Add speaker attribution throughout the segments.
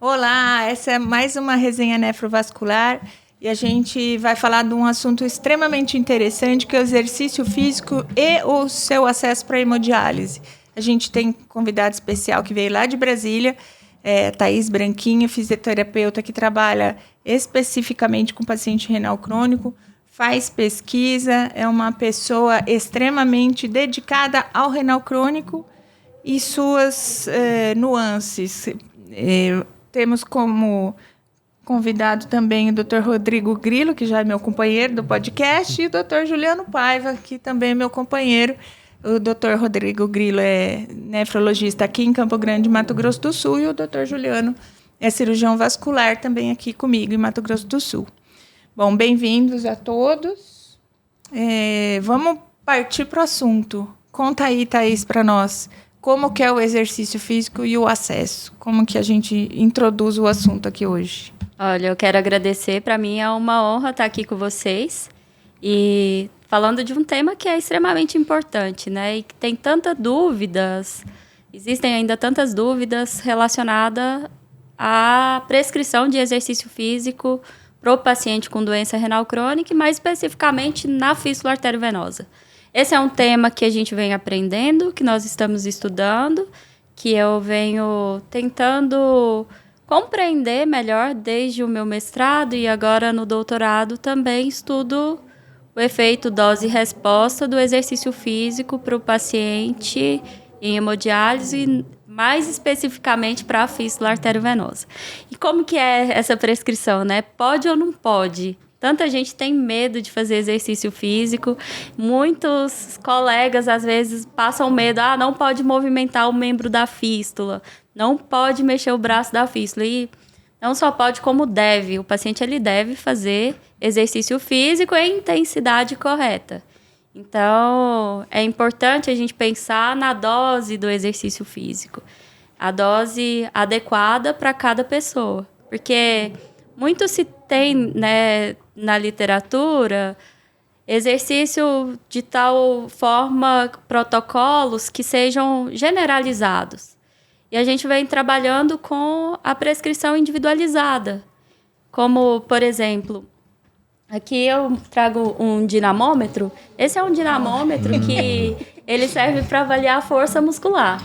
Speaker 1: Olá, essa é mais uma resenha nefrovascular e a gente vai falar de um assunto extremamente interessante que é o exercício físico e o seu acesso para a hemodiálise. A gente tem um convidado especial que veio lá de Brasília, Thaís Branquinho, fisioterapeuta que trabalha especificamente com paciente renal crônico, faz pesquisa, é uma pessoa extremamente dedicada ao renal crônico e suas nuances. Temos como convidado também o Dr. Rodrigo Grilo, que já é meu companheiro do podcast, e o Dr. Juliano Paiva, que também é meu companheiro. O Dr. Rodrigo Grilo é nefrologista aqui em Campo Grande, Mato Grosso do Sul, e o Dr. Juliano é cirurgião vascular também aqui comigo em Mato Grosso do Sul. Bom, bem-vindos a todos. Vamos partir para o assunto. Conta aí, Thaís, para nós. Como que é o exercício físico e o acesso? Como que a gente introduz o assunto aqui hoje?
Speaker 2: Olha, eu quero agradecer. Para mim é uma honra estar aqui com vocês e falando de um tema que é extremamente importante, né? E que tem tantas dúvidas, existem ainda tantas dúvidas relacionadas à prescrição de exercício físico para o paciente com doença renal crônica e mais especificamente na fístula arteriovenosa. Esse é um tema que a gente vem aprendendo, que nós estamos estudando, que eu venho tentando compreender melhor desde o meu mestrado e agora no doutorado também estudo o efeito dose e resposta do exercício físico para o paciente em hemodiálise, mais especificamente para a fístula arteriovenosa. E como que é essa prescrição, né? Pode ou não pode? Tanta gente tem medo de fazer exercício físico. Muitos colegas, às vezes, passam medo. Não pode movimentar o membro da fístula. Não pode mexer o braço da fístula. E não só pode, como deve. O paciente ele deve fazer exercício físico em intensidade correta. Então, é importante a gente pensar na dose do exercício físico. A dose adequada para cada pessoa. Porque muito se tem, né, na literatura, exercício de tal forma, protocolos que sejam generalizados. E a gente vem trabalhando com a prescrição individualizada. Como, por exemplo, aqui eu trago um dinamômetro. Esse é um dinamômetro que ele serve para avaliar a força muscular.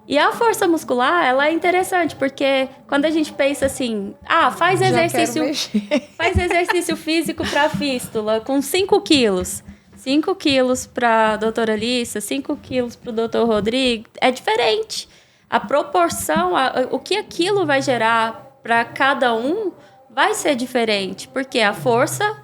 Speaker 2: E a força muscular, ela é interessante, porque quando a gente pensa assim, faz exercício físico para fístula com 5 quilos. 5 quilos para a doutora Alissa, 5 quilos para o doutor Rodrigo, é diferente. A proporção, o que aquilo vai gerar para cada um vai ser diferente, porque a força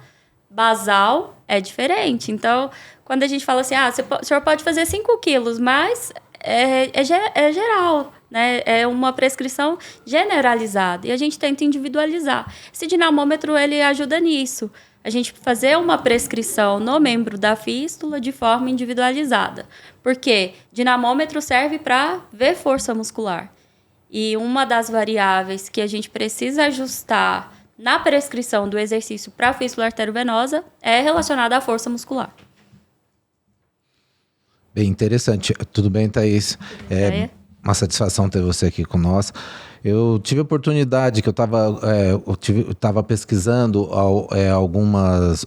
Speaker 2: basal é diferente. Então, quando a gente fala assim, o senhor pode fazer 5 quilos, mas é geral, né? É uma prescrição generalizada e a gente tenta individualizar. Esse dinamômetro ele ajuda nisso. A gente fazer uma prescrição no membro da fístula de forma individualizada. Porque dinamômetro serve para ver força muscular. E uma das variáveis que a gente precisa ajustar na prescrição do exercício para a fístula arteriovenosa é relacionada à força muscular.
Speaker 3: Bem interessante. Tudo bem, Thaís? É uma satisfação ter você aqui com nós. Eu tive a oportunidade que eu estava pesquisando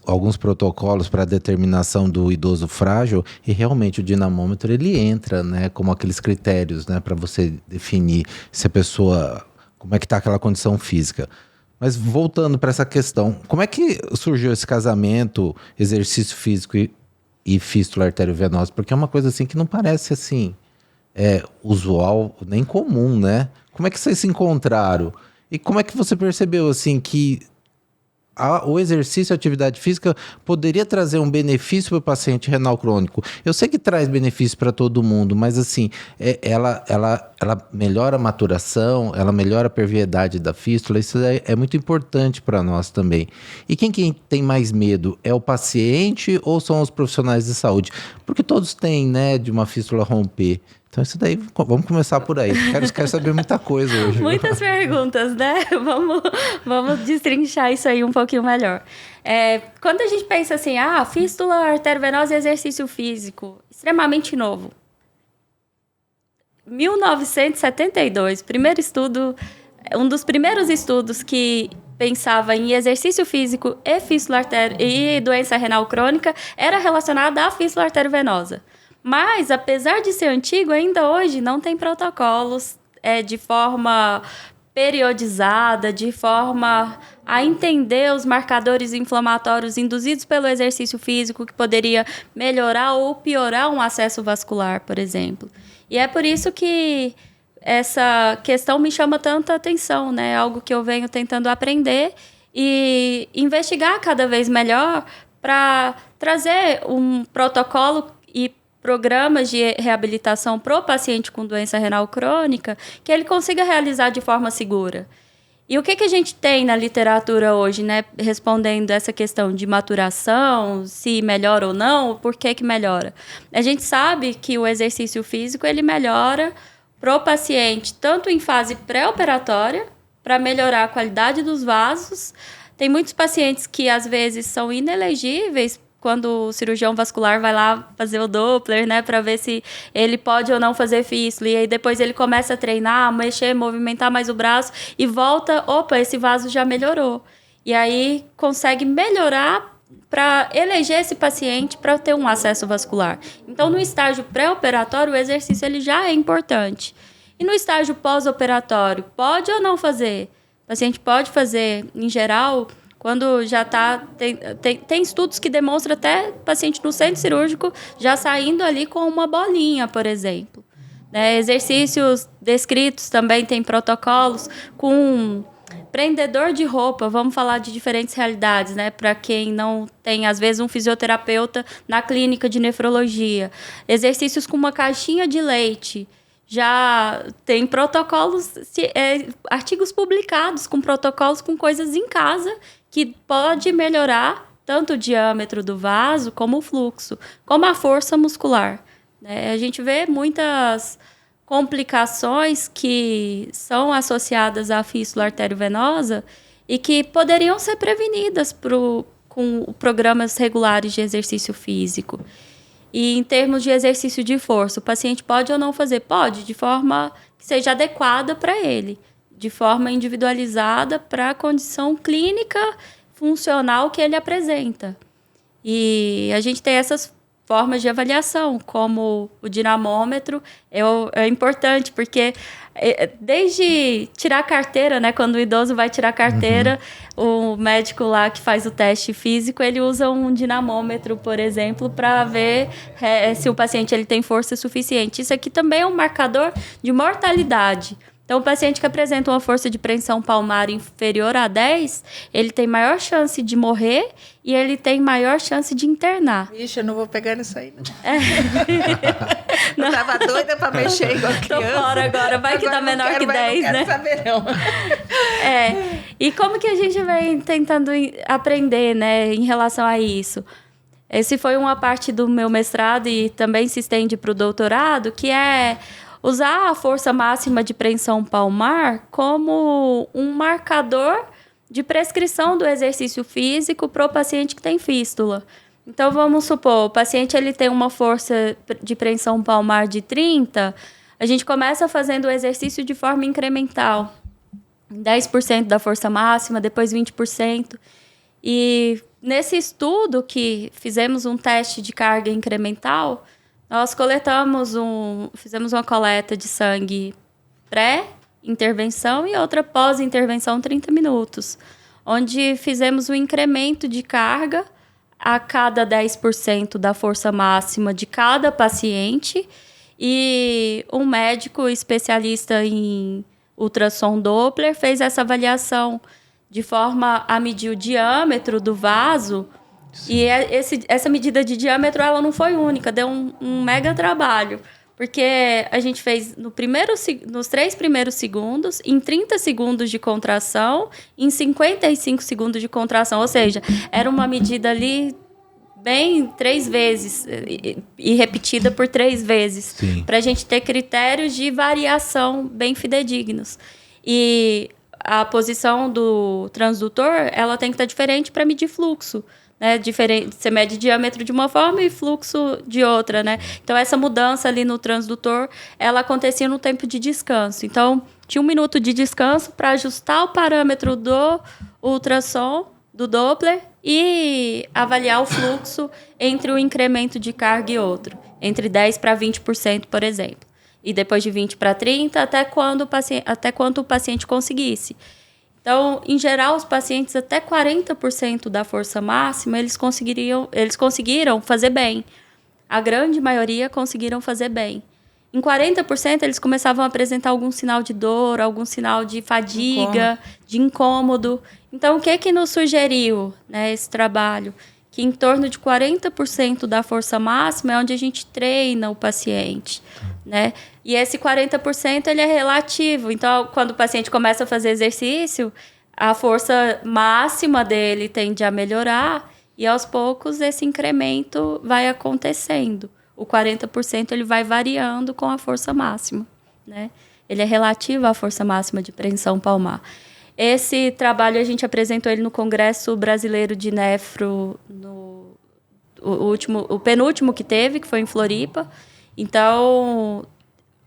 Speaker 3: alguns protocolos para determinação do idoso frágil e realmente o dinamômetro ele entra, né, como aqueles critérios, né, para você definir se a pessoa, como é que está aquela condição física. Mas voltando para essa questão, como é que surgiu esse casamento, exercício físico e fístula arteriovenosa? Porque é uma coisa assim que não parece assim usual, nem comum, né? Como é que vocês se encontraram? E como é que você percebeu assim que o exercício e a atividade física poderia trazer um benefício para o paciente renal crônico? Eu sei que traz benefício para todo mundo, mas assim, ela melhora a maturação, ela melhora a perviedade da fístula, isso é muito importante para nós também. E quem tem mais medo? É o paciente ou são os profissionais de saúde? Porque todos têm, né, de uma fístula romper. Então isso daí, vamos começar por aí. Quero saber muita coisa hoje.
Speaker 2: Muitas perguntas, né? Vamos destrinchar isso aí um pouquinho melhor. Quando a gente pensa assim, fístula arteriovenosa e exercício físico, extremamente novo. 1972, primeiro estudo um dos primeiros estudos que pensava em exercício físico e fístula e doença renal crônica era relacionado à fístula arteriovenosa. Mas, apesar de ser antigo, ainda hoje não tem protocolos de forma periodizada, de forma a entender os marcadores inflamatórios induzidos pelo exercício físico que poderia melhorar ou piorar um acesso vascular, por exemplo. E é por isso que essa questão me chama tanta atenção, né? Algo que eu venho tentando aprender e investigar cada vez melhor para trazer um protocolo e programas de reabilitação para o paciente com doença renal crônica que ele consiga realizar de forma segura. E o que a gente tem na literatura hoje, né, respondendo essa questão de maturação, se melhora ou não, por que melhora? A gente sabe que o exercício físico ele melhora para o paciente tanto em fase pré-operatória, para melhorar a qualidade dos vasos. Tem muitos pacientes que às vezes são inelegíveis quando o cirurgião vascular vai lá fazer o Doppler, né, para ver se ele pode ou não fazer fístula, e aí depois ele começa a treinar, mexer, movimentar mais o braço e volta, opa, esse vaso já melhorou. E aí consegue melhorar para eleger esse paciente para ter um acesso vascular. Então, no estágio pré-operatório, o exercício ele já é importante. E no estágio pós-operatório, pode ou não fazer? O paciente pode fazer, em geral, quando já está... Tem estudos que demonstram até paciente no centro cirúrgico já saindo ali com uma bolinha, por exemplo. Né? Exercícios descritos também tem protocolos com prendedor de roupa. Vamos falar de diferentes realidades, né? Para quem não tem, às vezes, um fisioterapeuta na clínica de nefrologia. Exercícios com uma caixinha de leite. Já tem protocolos, artigos publicados com protocolos com coisas em casa que pode melhorar tanto o diâmetro do vaso, como o fluxo, como a força muscular. A gente vê muitas complicações que são associadas à fístula arteriovenosa e que poderiam ser prevenidas com programas regulares de exercício físico. E em termos de exercício de força, o paciente pode ou não fazer? Pode, de forma que seja adequada para ele, de forma individualizada para a condição clínica funcional que ele apresenta. E a gente tem essas formas de avaliação, como o dinamômetro, é importante, porque desde tirar a carteira, né, quando o idoso vai tirar a carteira, o médico lá que faz o teste físico, ele usa um dinamômetro, por exemplo, para ver se o paciente ele tem força suficiente. Isso aqui também é um marcador de mortalidade. Então, o paciente que apresenta uma força de pressão palmar inferior a 10, ele tem maior chance de morrer e ele tem maior chance de internar.
Speaker 1: Ixi, eu não vou pegar nisso aí, não. Eu tava doida para mexer igual criança.
Speaker 2: Tô fora agora, vai que dá menor que 10, né?
Speaker 1: Não quero saber, não.
Speaker 2: E como que a gente vem tentando aprender, né, em relação a isso? Esse foi uma parte do meu mestrado e também se estende para o doutorado, que é usar a força máxima de pressão palmar como um marcador de prescrição do exercício físico para o paciente que tem fístula. Então, vamos supor, o paciente ele tem uma força de pressão palmar de 30, a gente começa fazendo o exercício de forma incremental. 10% da força máxima, depois 20%. E nesse estudo que fizemos um teste de carga incremental, nós fizemos uma coleta de sangue pré-intervenção e outra pós-intervenção, 30 minutos, onde fizemos um incremento de carga a cada 10% da força máxima de cada paciente e um médico especialista em ultrassom Doppler fez essa avaliação de forma a medir o diâmetro do vaso. Sim. E essa medida de diâmetro ela não foi única, deu um mega trabalho, porque a gente fez nos 3 primeiros segundos, em 30 segundos de contração, em 55 segundos de contração, ou seja, era uma medida ali bem 3 vezes e repetida por 3 vezes, para a gente ter critérios de variação bem fidedignos. E a posição do transdutor ela tem que estar diferente para medir fluxo. Né, diferente, você mede diâmetro de uma forma e fluxo de outra, né? Então, essa mudança ali no transdutor, ela acontecia no tempo de descanso. Então, tinha 1 minuto de descanso para ajustar o parâmetro do ultrassom, do Doppler, e avaliar o fluxo entre um incremento de carga e outro, entre 10% para 20%, por exemplo. E depois de 20% para 30%, até quanto o paciente conseguisse. Então, em geral, os pacientes até 40% da força máxima, eles conseguiram fazer bem. A grande maioria conseguiram fazer bem. Em 40%, eles começavam a apresentar algum sinal de dor, algum sinal de fadiga, de incômodo. Então, o que nos sugeriu, né, esse trabalho? Que em torno de 40% da força máxima é onde a gente treina o paciente, né? E esse 40% ele é relativo. Então, quando o paciente começa a fazer exercício, a força máxima dele tende a melhorar e, aos poucos, esse incremento vai acontecendo. O 40% ele vai variando com a força máxima, né? Ele é relativo à força máxima de preensão palmar. Esse trabalho a gente apresentou ele no Congresso Brasileiro de Nefro, o penúltimo que teve, que foi em Floripa. Então,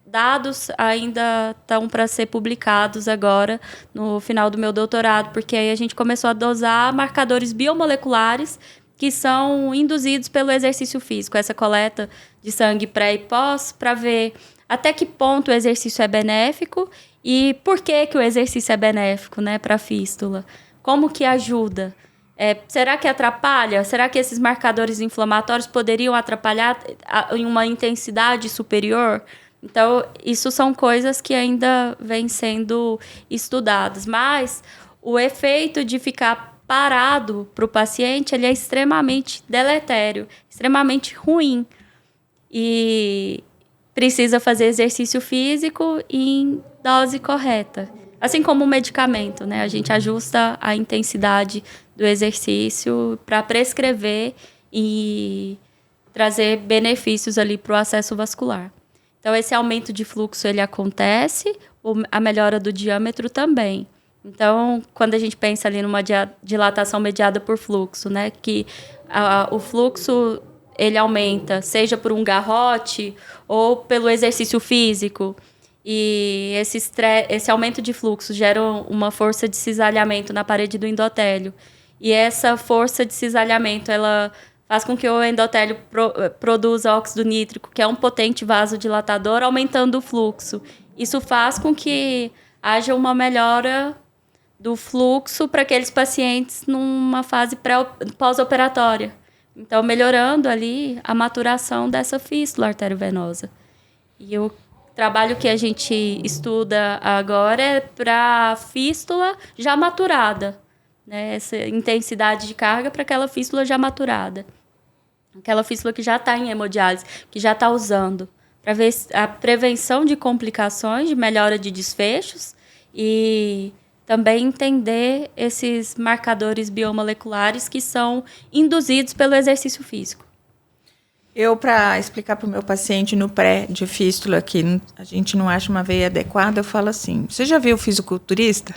Speaker 2: dados ainda estão para ser publicados agora, no final do meu doutorado, porque aí a gente começou a dosar marcadores biomoleculares que são induzidos pelo exercício físico, essa coleta de sangue pré e pós, para ver até que ponto o exercício é benéfico e por que o exercício é benéfico, né, para a fístula. Como que ajuda? Será que atrapalha? Será que esses marcadores inflamatórios poderiam atrapalhar em uma intensidade superior? Então, isso são coisas que ainda vêm sendo estudadas. Mas o efeito de ficar parado para o paciente, ele é extremamente deletério, extremamente ruim. E precisa fazer exercício físico em dose correta. Assim como o medicamento, né? A gente ajusta a intensidade do exercício para prescrever e trazer benefícios ali para o acesso vascular. Então, esse aumento de fluxo, ele acontece, a melhora do diâmetro também. Então, quando a gente pensa ali numa dilatação mediada por fluxo, né? Que o fluxo, ele aumenta, seja por um garrote ou pelo exercício físico. E esse aumento de fluxo gera uma força de cisalhamento na parede do endotélio. E essa força de cisalhamento, ela faz com que o endotélio produza óxido nítrico, que é um potente vasodilatador, aumentando o fluxo. Isso faz com que haja uma melhora do fluxo para aqueles pacientes numa fase pós-operatória. Então, melhorando ali a maturação dessa fístula arteriovenosa. E o trabalho que a gente estuda agora é para fístula já maturada, né? Essa intensidade de carga para aquela fístula já maturada. Aquela fístula que já está em hemodiálise, que já está usando, para ver a prevenção de complicações, de melhora de desfechos e também entender esses marcadores biomoleculares que são induzidos pelo exercício físico.
Speaker 1: Eu, para explicar para o meu paciente no pré de fístula que a gente não acha uma veia adequada, eu falo assim, você já viu o fisiculturista?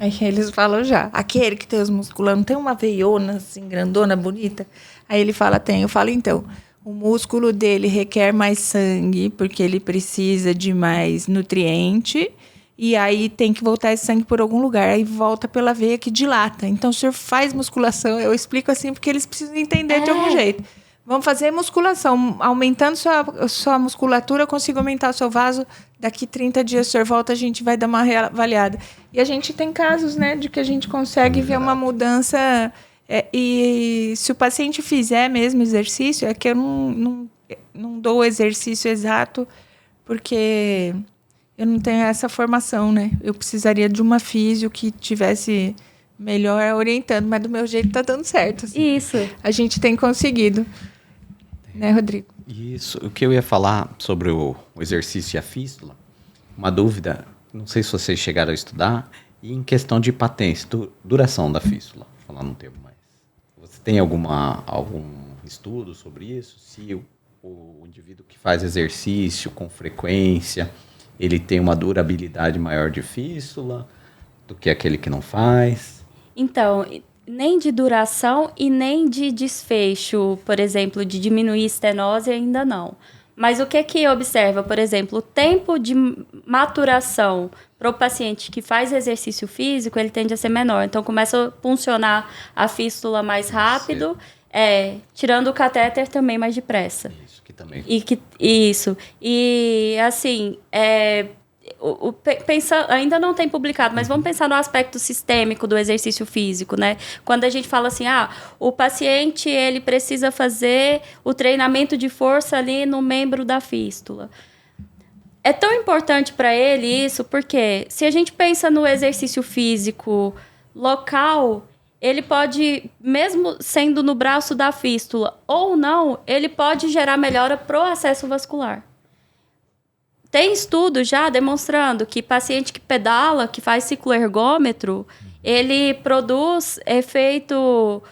Speaker 1: Aí eles falam já. Aquele que tem os musculos, não tem uma veiona assim, grandona, bonita? Aí ele fala, tem. Eu falo, então, o músculo dele requer mais sangue, porque ele precisa de mais nutriente, e aí tem que voltar esse sangue por algum lugar. Aí volta pela veia que dilata. Então, o senhor faz musculação, eu explico assim, porque eles precisam entender de algum jeito. Vamos fazer musculação. Aumentando sua musculatura, eu consigo aumentar o seu vaso. Daqui 30 dias, o senhor volta, a gente vai dar uma reavaliada. E a gente tem casos, né, de que a gente consegue ver uma mudança. E se o paciente fizer mesmo exercício, é que eu não dou o exercício exato, porque eu não tenho essa formação, né? Eu precisaria de uma físio que tivesse melhor orientando, mas do meu jeito está dando certo. Assim.
Speaker 2: Isso.
Speaker 1: A gente tem conseguido. Né, Rodrigo?
Speaker 4: Isso. O que eu ia falar sobre o exercício e a fístula, uma dúvida, não sei se vocês chegaram a estudar, e em questão de patência, duração da fístula, falando um termo mais. Você tem algum estudo sobre isso? Se o indivíduo que faz exercício com frequência, ele tem uma durabilidade maior de fístula do que aquele que não faz?
Speaker 2: Então, nem de duração e nem de desfecho, por exemplo, de diminuir estenose ainda não. Mas o que observa? Por exemplo, o tempo de maturação para o paciente que faz exercício físico, ele tende a ser menor. Então, começa a funcionar a fístula mais rápido, tirando o catéter também mais depressa.
Speaker 4: Isso que também.
Speaker 2: Isso. E, assim, ainda não tem publicado, mas vamos pensar no aspecto sistêmico do exercício físico, né? Quando a gente fala assim, o paciente ele precisa fazer o treinamento de força ali no membro da fístula. É tão importante para ele isso, porque se a gente pensa no exercício físico local, ele pode, mesmo sendo no braço da fístula ou não, ele pode gerar melhora pro acesso vascular. Tem estudo já demonstrando que paciente que pedala, que faz ciclo ergômetro, ele produz efeito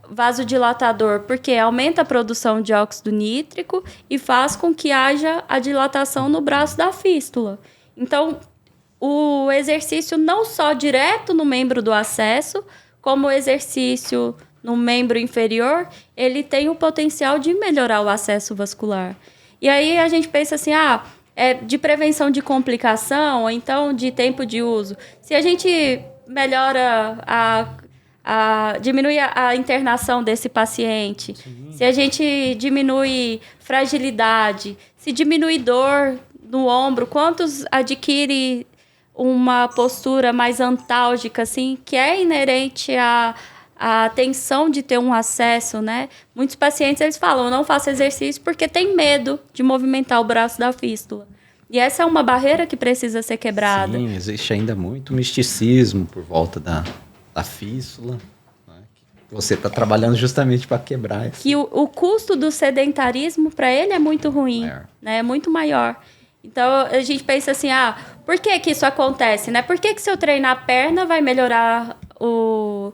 Speaker 2: vasodilatador, porque aumenta a produção de óxido nítrico e faz com que haja a dilatação no braço da fístula. Então, o exercício não só direto no membro do acesso, como o exercício no membro inferior, ele tem o potencial de melhorar o acesso vascular. E aí a gente pensa assim, de prevenção de complicação, ou então de tempo de uso. Se a gente melhora diminui a internação desse paciente, se a gente diminui fragilidade, se diminui dor no ombro, quantos adquire uma postura mais antálgica, assim, que é inerente à tensão de ter um acesso, né? Muitos pacientes, eles falam, eu não faço exercício porque tem medo de movimentar o braço da fístula. E essa é uma barreira que precisa ser quebrada.
Speaker 4: Sim, existe ainda muito misticismo por volta da fístula, né? Que você está trabalhando justamente para quebrar isso.
Speaker 2: Que o custo do sedentarismo para ele é muito ruim, né? É muito maior. Então, a gente pensa assim, por que isso acontece, né? Por que se eu treinar a perna vai melhorar o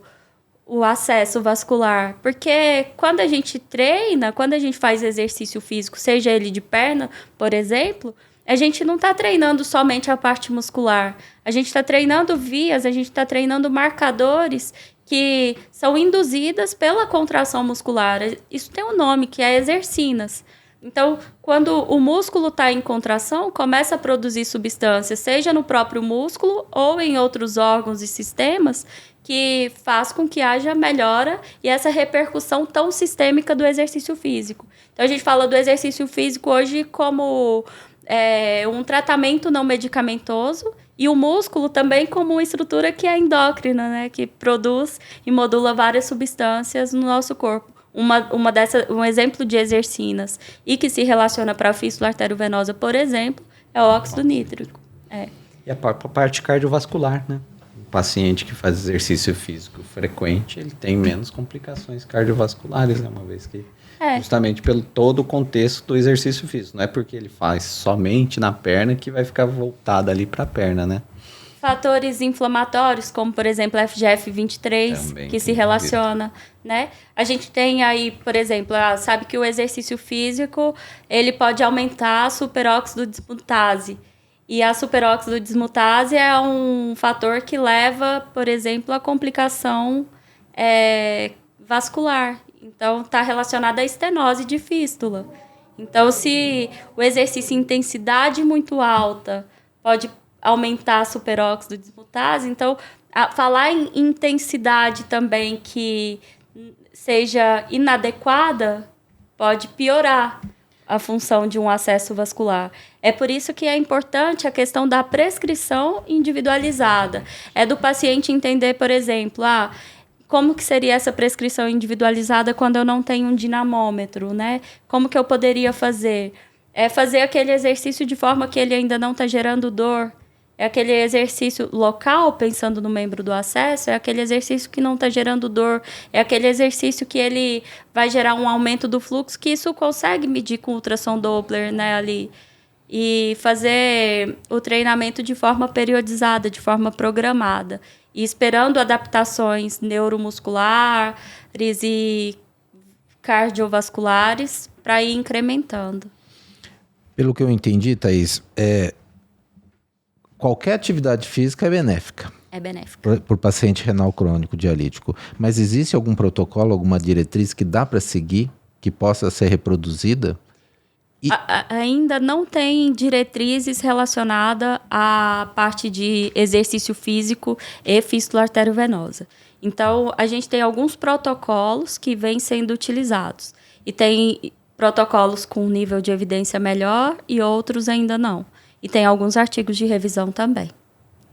Speaker 2: acesso vascular? Porque quando a gente treina, quando a gente faz exercício físico, seja ele de perna, por exemplo, a gente não está treinando somente a parte muscular. A gente está treinando vias, a gente está treinando marcadores que são induzidas pela contração muscular. Isso tem um nome, que é exercinas. Então, quando o músculo está em contração, começa a produzir substâncias, seja no próprio músculo ou em outros órgãos e sistemas, que faz com que haja melhora e essa repercussão tão sistêmica do exercício físico. Então, a gente fala do exercício físico hoje como um tratamento não medicamentoso e o músculo também como uma estrutura que é endócrina, né? Que produz e modula várias substâncias no nosso corpo. Um exemplo de exercinas e que se relaciona para a fístula arteriovenosa, por exemplo, é o óxido nítrico.
Speaker 4: E a parte cardiovascular, né? O paciente que faz exercício físico frequente, ele tem menos complicações cardiovasculares, né? Uma vez que justamente pelo todo o contexto do exercício físico. Não é porque ele faz somente na perna que vai ficar voltado ali para a perna, né?
Speaker 2: Fatores inflamatórios, como, por exemplo, FGF23, também, que se relaciona, né? A gente tem aí, por exemplo, sabe que o exercício físico, ele pode aumentar a superóxido dismutase. E a superóxido dismutase é um fator que leva, por exemplo, a complicação vascular. Então, está relacionado à estenose de fístula. Então, se o exercício em intensidade muito alta pode aumentar a superóxido dismutase, então, falar em intensidade também que seja inadequada pode piorar a função de um acesso vascular. É por isso que é importante a questão da prescrição individualizada. É do paciente entender, por exemplo, como que seria essa prescrição individualizada quando eu não tenho um dinamômetro, né? Como que eu poderia fazer? É fazer aquele exercício de forma que ele ainda não está gerando dor. É aquele exercício local, pensando no membro do acesso, é aquele exercício que não está gerando dor, é aquele exercício que ele vai gerar um aumento do fluxo, que isso consegue medir com ultrassom Doppler, né, ali. E fazer o treinamento de forma periodizada, de forma programada. E esperando adaptações neuromusculares e cardiovasculares para ir incrementando.
Speaker 3: Pelo que eu entendi, Thaís, qualquer atividade física é benéfica.
Speaker 2: É benéfica.
Speaker 3: Por paciente renal crônico dialítico. Mas existe algum protocolo, alguma diretriz que dá para seguir, que possa ser reproduzida?
Speaker 2: Ainda não tem diretrizes relacionadas à parte de exercício físico e fístula arteriovenosa. Então, a gente tem alguns protocolos que vêm sendo utilizados. E tem protocolos com nível de evidência melhor e outros ainda não. E tem alguns artigos de revisão também.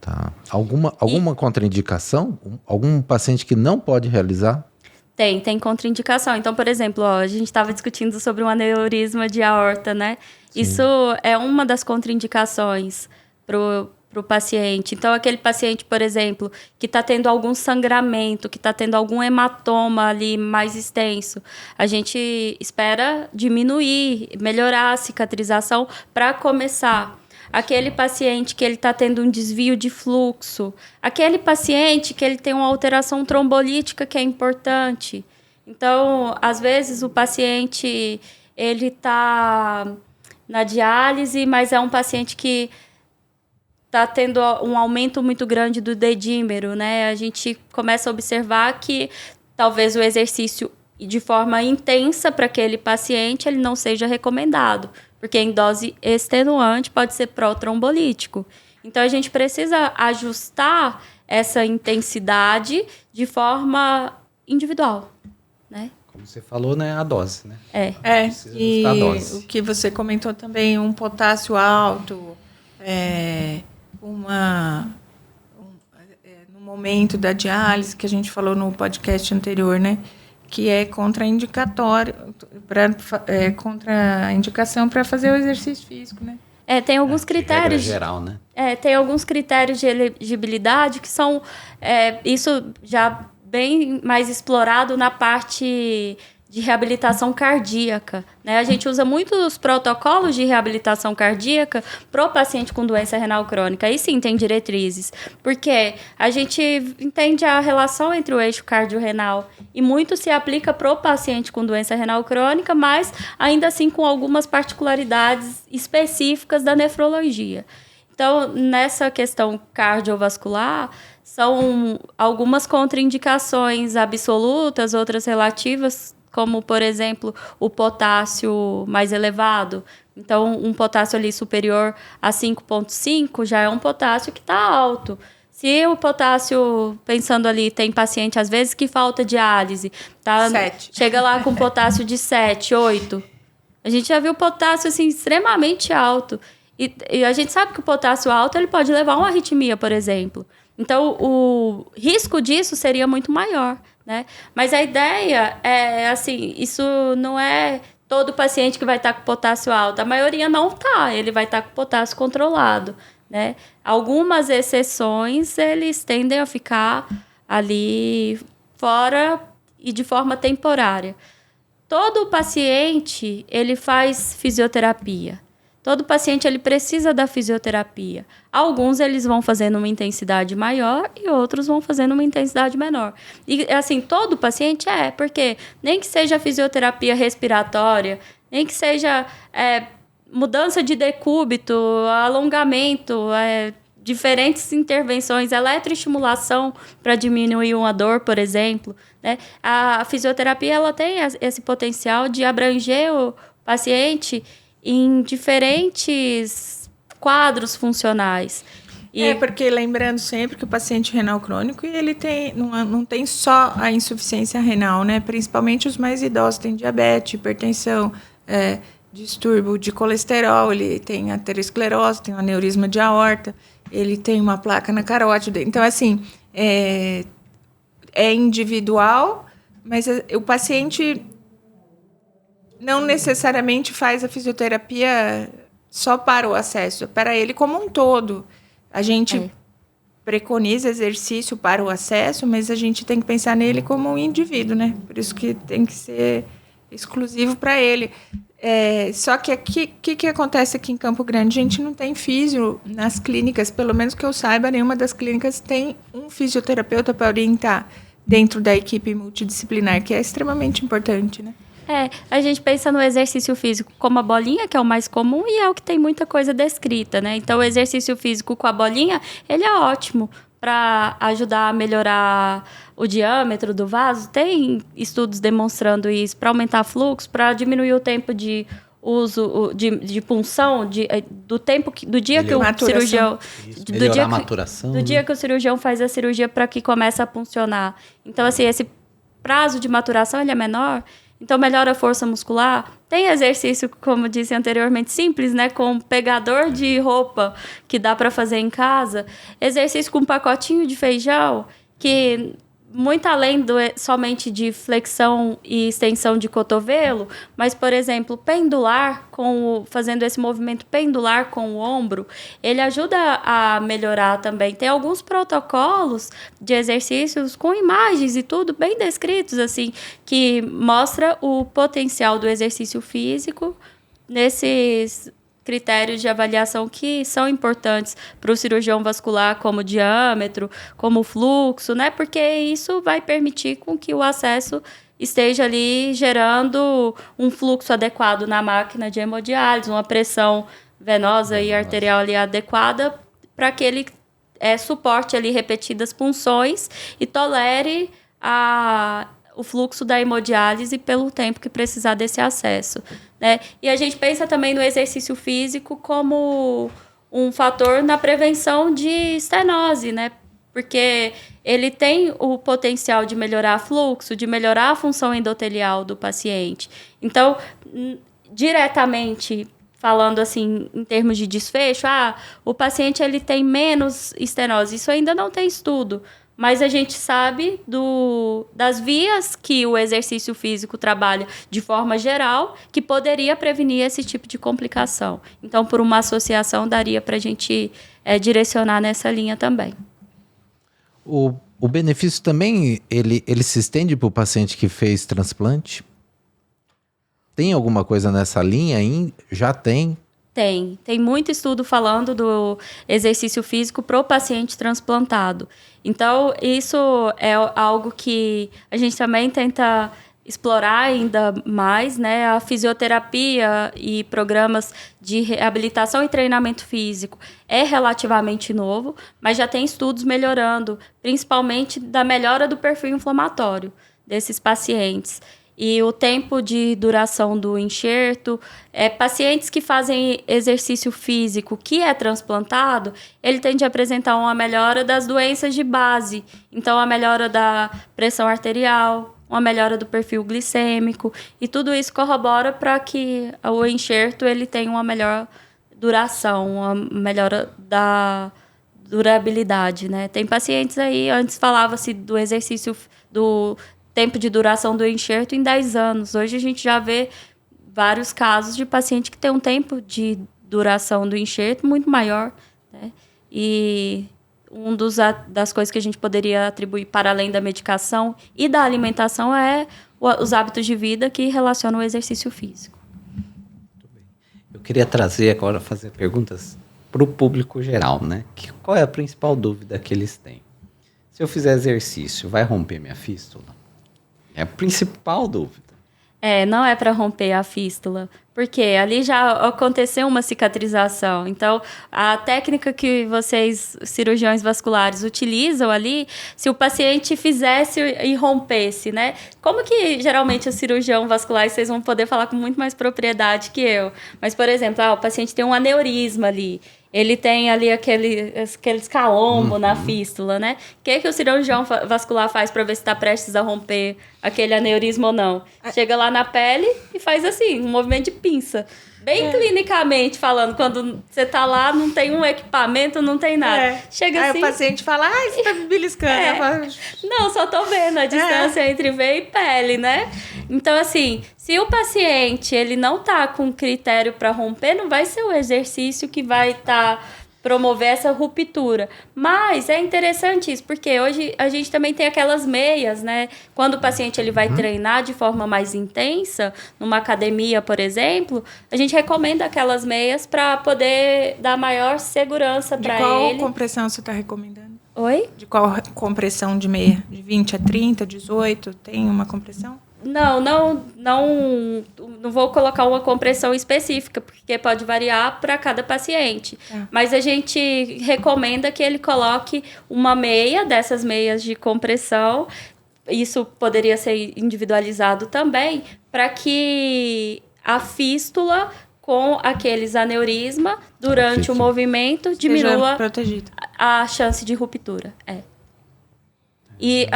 Speaker 3: Tá. Alguma contraindicação? Algum paciente que não pode realizar?
Speaker 2: Tem contraindicação. Então, por exemplo, a gente estava discutindo sobre um aneurisma de aorta, né? Sim. Isso é uma das contraindicações para o paciente. Então, aquele paciente, por exemplo, que está tendo algum sangramento, que está tendo algum hematoma ali mais extenso, a gente espera diminuir, melhorar a cicatrização para começar. Aquele paciente que ele está tendo um desvio de fluxo, aquele paciente que ele tem uma alteração trombolítica que é importante. Então, às vezes, o paciente ele está na diálise, mas é um paciente que está tendo um aumento muito grande do dedímero, né? A gente começa a observar que talvez o exercício de forma intensa para aquele paciente ele não seja recomendado, porque em dose extenuante pode ser pró-trombolítico. Então, a gente precisa ajustar essa intensidade de forma individual, né?
Speaker 4: Como você falou, né? A dose, né?
Speaker 1: E a dose. O que você comentou também, um potássio alto, no momento da diálise, que a gente falou no podcast anterior, né? Que é contraindicatório, contraindicação para fazer o exercício físico, né?
Speaker 2: Tem alguns critérios.
Speaker 4: Geral, né?
Speaker 2: Tem alguns critérios de elegibilidade que são isso já bem mais explorado na parte de reabilitação cardíaca, né? A gente usa muito os protocolos de reabilitação cardíaca para o paciente com doença renal crônica. Aí sim tem diretrizes, porque a gente entende a relação entre o eixo cardiorrenal e muito se aplica para o paciente com doença renal crônica, mas ainda assim com algumas particularidades específicas da nefrologia. Então, nessa questão cardiovascular, são algumas contraindicações absolutas, outras relativas, como, por exemplo, o potássio mais elevado. Então, um potássio ali superior a 5,5 já é um potássio que está alto. Se o potássio, pensando ali, tem paciente, às vezes, que falta diálise, tá?
Speaker 1: 7.
Speaker 2: Chega lá com potássio de 7, 8. A gente já viu potássio, assim, extremamente alto. E a gente sabe que o potássio alto ele pode levar a uma arritmia, por exemplo. Então, o risco disso seria muito maior, né? Mas a ideia é, assim, isso não é todo paciente que vai estar com potássio alto. A maioria não está, ele vai estar com potássio controlado, né? Algumas exceções, eles tendem a ficar ali fora e de forma temporária. Todo paciente, ele faz fisioterapia. Todo paciente ele precisa da fisioterapia. Alguns eles vão fazer numa intensidade maior e outros vão fazer numa intensidade menor. E assim, todo paciente porque nem que seja fisioterapia respiratória, nem que seja mudança de decúbito, alongamento, diferentes intervenções, eletroestimulação para diminuir uma dor, por exemplo, né? A fisioterapia ela tem esse potencial de abranger o paciente em diferentes quadros funcionais.
Speaker 1: Porque lembrando sempre que o paciente renal crônico ele não tem só a insuficiência renal, né? Principalmente os mais idosos, tem diabetes, hipertensão, distúrbio de colesterol, ele tem aterosclerose, tem um aneurisma de aorta, ele tem uma placa na carótida. Então, assim, é individual, mas o paciente não necessariamente faz a fisioterapia só para o acesso, para ele como um todo. A gente preconiza exercício para o acesso, mas a gente tem que pensar nele como um indivíduo, né? Por isso que tem que ser exclusivo para ele. Só que aqui, o que acontece aqui em Campo Grande? A gente não tem físio nas clínicas, pelo menos que eu saiba, nenhuma das clínicas tem um fisioterapeuta para orientar dentro da equipe multidisciplinar, que é extremamente importante, né?
Speaker 2: A gente pensa no exercício físico como a bolinha, que é o mais comum e é o que tem muita coisa descrita, né? Então, o exercício físico com a bolinha, ele é ótimo para ajudar a melhorar o diâmetro do vaso. Tem estudos demonstrando isso, para aumentar fluxo, para diminuir o tempo de uso de punção, do tempo do dia que o cirurgião do dia que o cirurgião faz a cirurgia para que comece a puncionar. Então, assim, esse prazo de maturação ele é menor, então melhora a força muscular. Tem exercício, como disse anteriormente, simples, né, com pegador de roupa que dá para fazer em casa, exercício com pacotinho de feijão, que muito além somente de flexão e extensão de cotovelo, mas, por exemplo, pendular, fazendo esse movimento pendular com o ombro, ele ajuda a melhorar também. Tem alguns protocolos de exercícios com imagens e tudo bem descritos, assim, que mostra o potencial do exercício físico nesses critérios de avaliação que são importantes para o cirurgião vascular, como diâmetro, como fluxo, né? Porque isso vai permitir com que o acesso esteja ali gerando um fluxo adequado na máquina de hemodiálise, uma pressão venosa e arterial ali adequada para que ele suporte ali repetidas punções e tolere o fluxo da hemodiálise pelo tempo que precisar desse acesso, né? E a gente pensa também no exercício físico como um fator na prevenção de estenose, né? Porque ele tem o potencial de melhorar fluxo, de melhorar a função endotelial do paciente. Então, diretamente falando assim, em termos de desfecho, o paciente ele tem menos estenose. Isso ainda não tem estudo, mas a gente sabe das vias que o exercício físico trabalha de forma geral, que poderia prevenir esse tipo de complicação. Então, por uma associação, daria para a gente direcionar nessa linha também.
Speaker 3: O benefício também, ele se estende para o paciente que fez transplante? Tem alguma coisa nessa linha aí? Já tem?
Speaker 2: Tem muito estudo falando do exercício físico para o paciente transplantado. Então, isso é algo que a gente também tenta explorar ainda mais, né? A fisioterapia e programas de reabilitação e treinamento físico é relativamente novo, mas já tem estudos melhorando, principalmente da melhora do perfil inflamatório desses pacientes. E o tempo de duração do enxerto, pacientes que fazem exercício físico que é transplantado, ele tende a apresentar uma melhora das doenças de base. Então, a melhora da pressão arterial, uma melhora do perfil glicêmico, e tudo isso corrobora para que o enxerto ele tenha uma melhor duração, uma melhora da durabilidade, né? Tem pacientes aí, antes falava-se do exercício do tempo de duração do enxerto em 10 anos. Hoje a gente já vê vários casos de paciente que tem um tempo de duração do enxerto muito maior, né? E das coisas que a gente poderia atribuir para além da medicação e da alimentação é os hábitos de vida que relacionam o exercício físico.
Speaker 4: Muito bem. Eu queria trazer agora, fazer perguntas para o público geral, né? Qual é a principal dúvida que eles têm? Se eu fizer exercício, vai romper minha fístula? É a principal dúvida.
Speaker 2: Não é para romper a fístula, porque ali já aconteceu uma cicatrização. Então, a técnica que vocês, cirurgiões vasculares, utilizam ali, se o paciente fizesse e rompesse, né? Como que geralmente o cirurgião vascular, vocês vão poder falar com muito mais propriedade que eu. Mas, por exemplo, o paciente tem um aneurisma ali. Ele tem ali aqueles calombo na fístula, né? O que o cirurgião vascular faz para ver se está prestes a romper aquele aneurisma ou não? Chega lá na pele e faz assim, um movimento de pinça. Bem clinicamente falando, quando você tá lá, não tem um equipamento, não tem nada. Chega
Speaker 1: aí
Speaker 2: assim...
Speaker 1: o paciente fala, você tá me beliscando.
Speaker 2: Não, só tô vendo a distância entre veia e pele, né? Então, assim, se o paciente ele não tá com critério para romper, não vai ser o exercício que vai promover essa ruptura. Mas é interessante isso, porque hoje a gente também tem aquelas meias, né? Quando o paciente ele vai treinar de forma mais intensa, numa academia, por exemplo, a gente recomenda aquelas meias para poder dar maior segurança para ele.
Speaker 1: De qual compressão você está recomendando?
Speaker 2: Oi?
Speaker 1: De qual compressão de meia? De 20 a 30, 18? Tem uma compressão?
Speaker 2: Não vou colocar uma compressão específica, porque pode variar para cada paciente. Mas a gente recomenda que ele coloque uma meia, dessas meias de compressão. Isso poderia ser individualizado também, para que a fístula com aqueles aneurisma durante o movimento diminua a chance de ruptura. E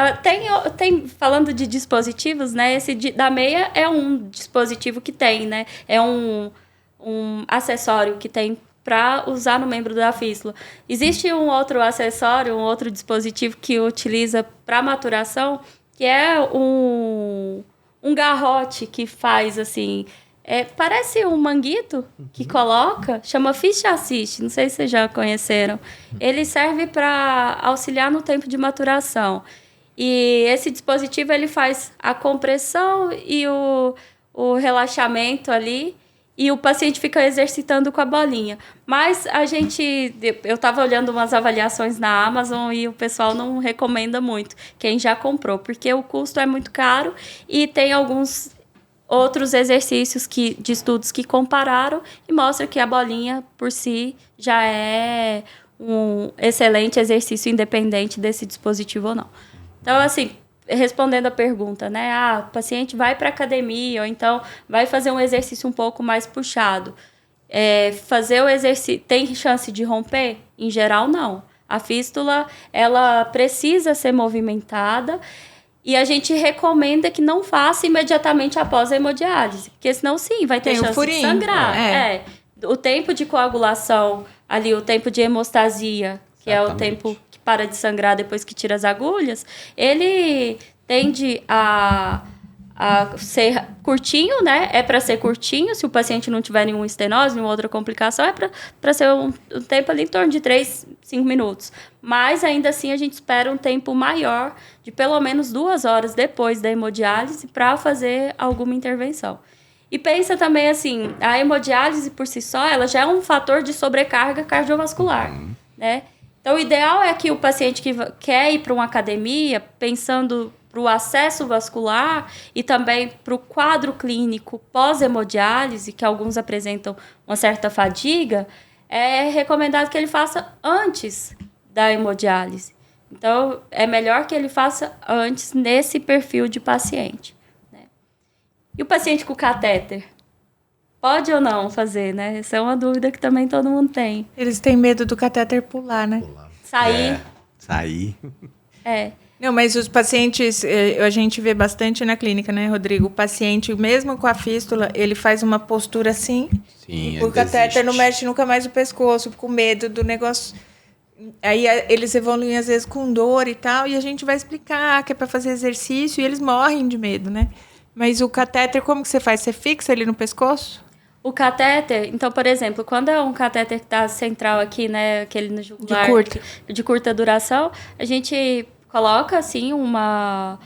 Speaker 2: falando de dispositivos, né? Esse da meia é um dispositivo que tem, né? É um acessório que tem para usar no membro da fístula. Existe um outro acessório, um outro dispositivo que utiliza para maturação, que é um garrote que faz assim... parece um manguito que coloca, chama Fish Assist, não sei se vocês já conheceram. Ele serve para auxiliar no tempo de maturação. E esse dispositivo ele faz a compressão e o relaxamento ali, e o paciente fica exercitando com a bolinha. Mas eu estava olhando umas avaliações na Amazon e o pessoal não recomenda muito quem já comprou, porque o custo é muito caro e tem alguns outros exercícios de estudos que compararam e mostram que a bolinha, por si, já é um excelente exercício independente desse dispositivo ou não. Então, assim, respondendo a pergunta, né? O paciente vai para a academia ou então vai fazer um exercício um pouco mais puxado. Fazer o exercício tem chance de romper? Em geral, não. A fístula, ela precisa ser movimentada. E a gente recomenda que não faça imediatamente após a hemodiálise, porque senão, sim, vai ter chance de sangrar. O tempo de coagulação, ali, o tempo de hemostasia, que é o tempo que para de sangrar depois que tira as agulhas, ele tende a ser curtinho, né? É para ser curtinho, se o paciente não tiver nenhuma estenose, nenhuma outra complicação, é para ser um tempo ali em torno de 3, 5 minutos. Mas, ainda assim, a gente espera um tempo maior, de pelo menos 2 horas depois da hemodiálise, para fazer alguma intervenção. E pensa também assim, a hemodiálise por si só, ela já é um fator de sobrecarga cardiovascular, né? Então, o ideal é que o paciente que quer ir para uma academia, pensando para o acesso vascular e também para o quadro clínico pós-hemodiálise, que alguns apresentam uma certa fadiga, é recomendado que ele faça antes da hemodiálise. Então, é melhor que ele faça antes nesse perfil de paciente, né? E o paciente com catéter? Pode ou não fazer, né? Essa é uma dúvida que também todo mundo tem.
Speaker 1: Eles têm medo do catéter pular, né?
Speaker 4: Sair.
Speaker 1: Não, mas os pacientes, a gente vê bastante na clínica, né, Rodrigo? O paciente, mesmo com a fístula, ele faz uma postura assim.
Speaker 4: Sim,
Speaker 1: o catéter não mexe nunca mais o pescoço, com medo do negócio. Aí eles evoluem, às vezes, com dor e tal, e a gente vai explicar que é para fazer exercício, e eles morrem de medo, né? Mas o catéter, como que você faz? Você fixa ele no pescoço?
Speaker 2: O catéter, então, por exemplo, quando é um catéter que está central aqui, né, aquele no jugular, de curta duração, a gente coloca, assim, uma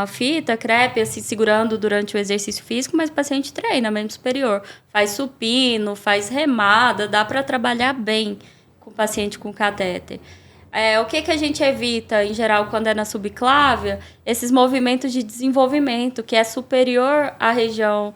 Speaker 2: fita crepe, assim, segurando durante o exercício físico, mas o paciente treina, membro superior, faz supino, faz remada, dá para trabalhar bem com o paciente com catéter. O que a gente evita, em geral, quando é na subclávia? Esses movimentos de desenvolvimento, que é superior à região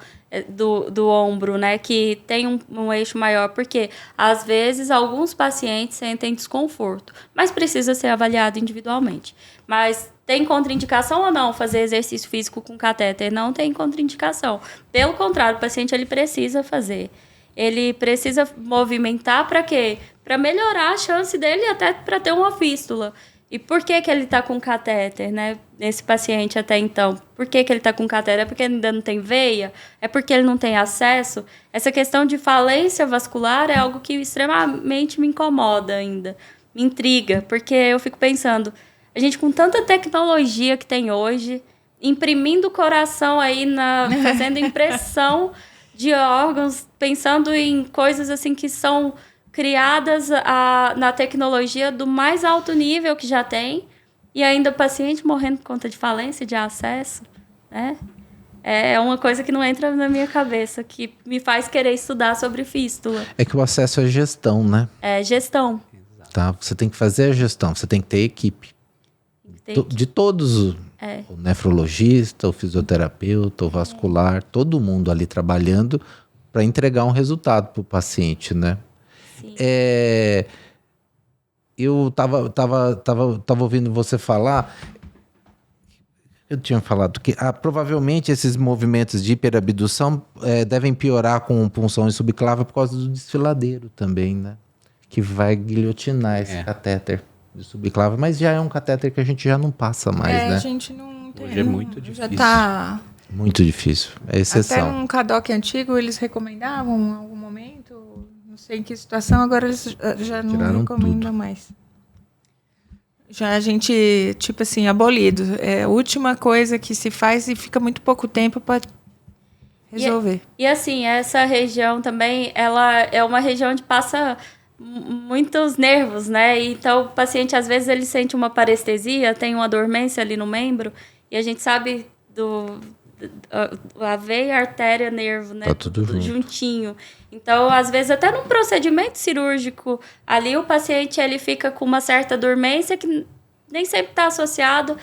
Speaker 2: do ombro, né? Que tem um eixo maior, porque, às vezes, alguns pacientes sentem desconforto, mas precisa ser avaliado individualmente. Mas tem contraindicação ou não fazer exercício físico com catéter? Não tem contraindicação. Pelo contrário, o paciente ele precisa fazer. Ele precisa movimentar para quê? Para melhorar a chance dele até para ter uma fístula. E por que ele está com catéter, né? Esse paciente até então. Por que ele está com catéter? É porque ele ainda não tem veia? É porque ele não tem acesso? Essa questão de falência vascular é algo que extremamente me incomoda ainda. Me intriga, porque eu fico pensando, a gente com tanta tecnologia que tem hoje, imprimindo o coração aí, fazendo impressão de órgãos, pensando em coisas assim que são criadas na tecnologia do mais alto nível que já tem, e ainda o paciente morrendo por conta de falência de acesso, né? É uma coisa que não entra na minha cabeça, que me faz querer estudar sobre fístula.
Speaker 3: É que o acesso é gestão, né?
Speaker 2: É gestão.
Speaker 3: Tá? Você tem que fazer a gestão, você tem que ter equipe. De todos, o nefrologista, o fisioterapeuta, o vascular, todo mundo ali trabalhando para entregar um resultado para o paciente, né?
Speaker 2: Sim.
Speaker 3: Eu tava ouvindo você falar, Eu tinha falado que provavelmente esses movimentos de hiperabdução devem piorar com punção em subclave por causa do desfiladeiro também, né? Que vai guilhotinar esse catéter de subclave, mas já é um catéter que a gente já não passa mais, né?
Speaker 1: A gente não tem.
Speaker 4: Hoje é muito difícil.
Speaker 1: Já tá...
Speaker 3: Muito difícil, é exceção.
Speaker 1: Até um CADOC antigo eles recomendavam em algum momento, não sei em que situação, agora eles já não
Speaker 3: Tiraram
Speaker 1: recomendam
Speaker 3: tudo.
Speaker 1: mais. Já a gente, tipo assim, abolido. É a última coisa que se faz e fica muito pouco tempo para resolver.
Speaker 2: E assim, essa região também, ela é uma região onde passa muitos nervos, né? Então, o paciente, às vezes, ele sente uma parestesia, tem uma dormência ali no membro, e a gente sabe a veia, artéria, nervo, né?
Speaker 3: Tá tudo junto.
Speaker 2: Juntinho. Então, às vezes, até num procedimento cirúrgico, ali o paciente ele fica com uma certa dormência que nem sempre está associado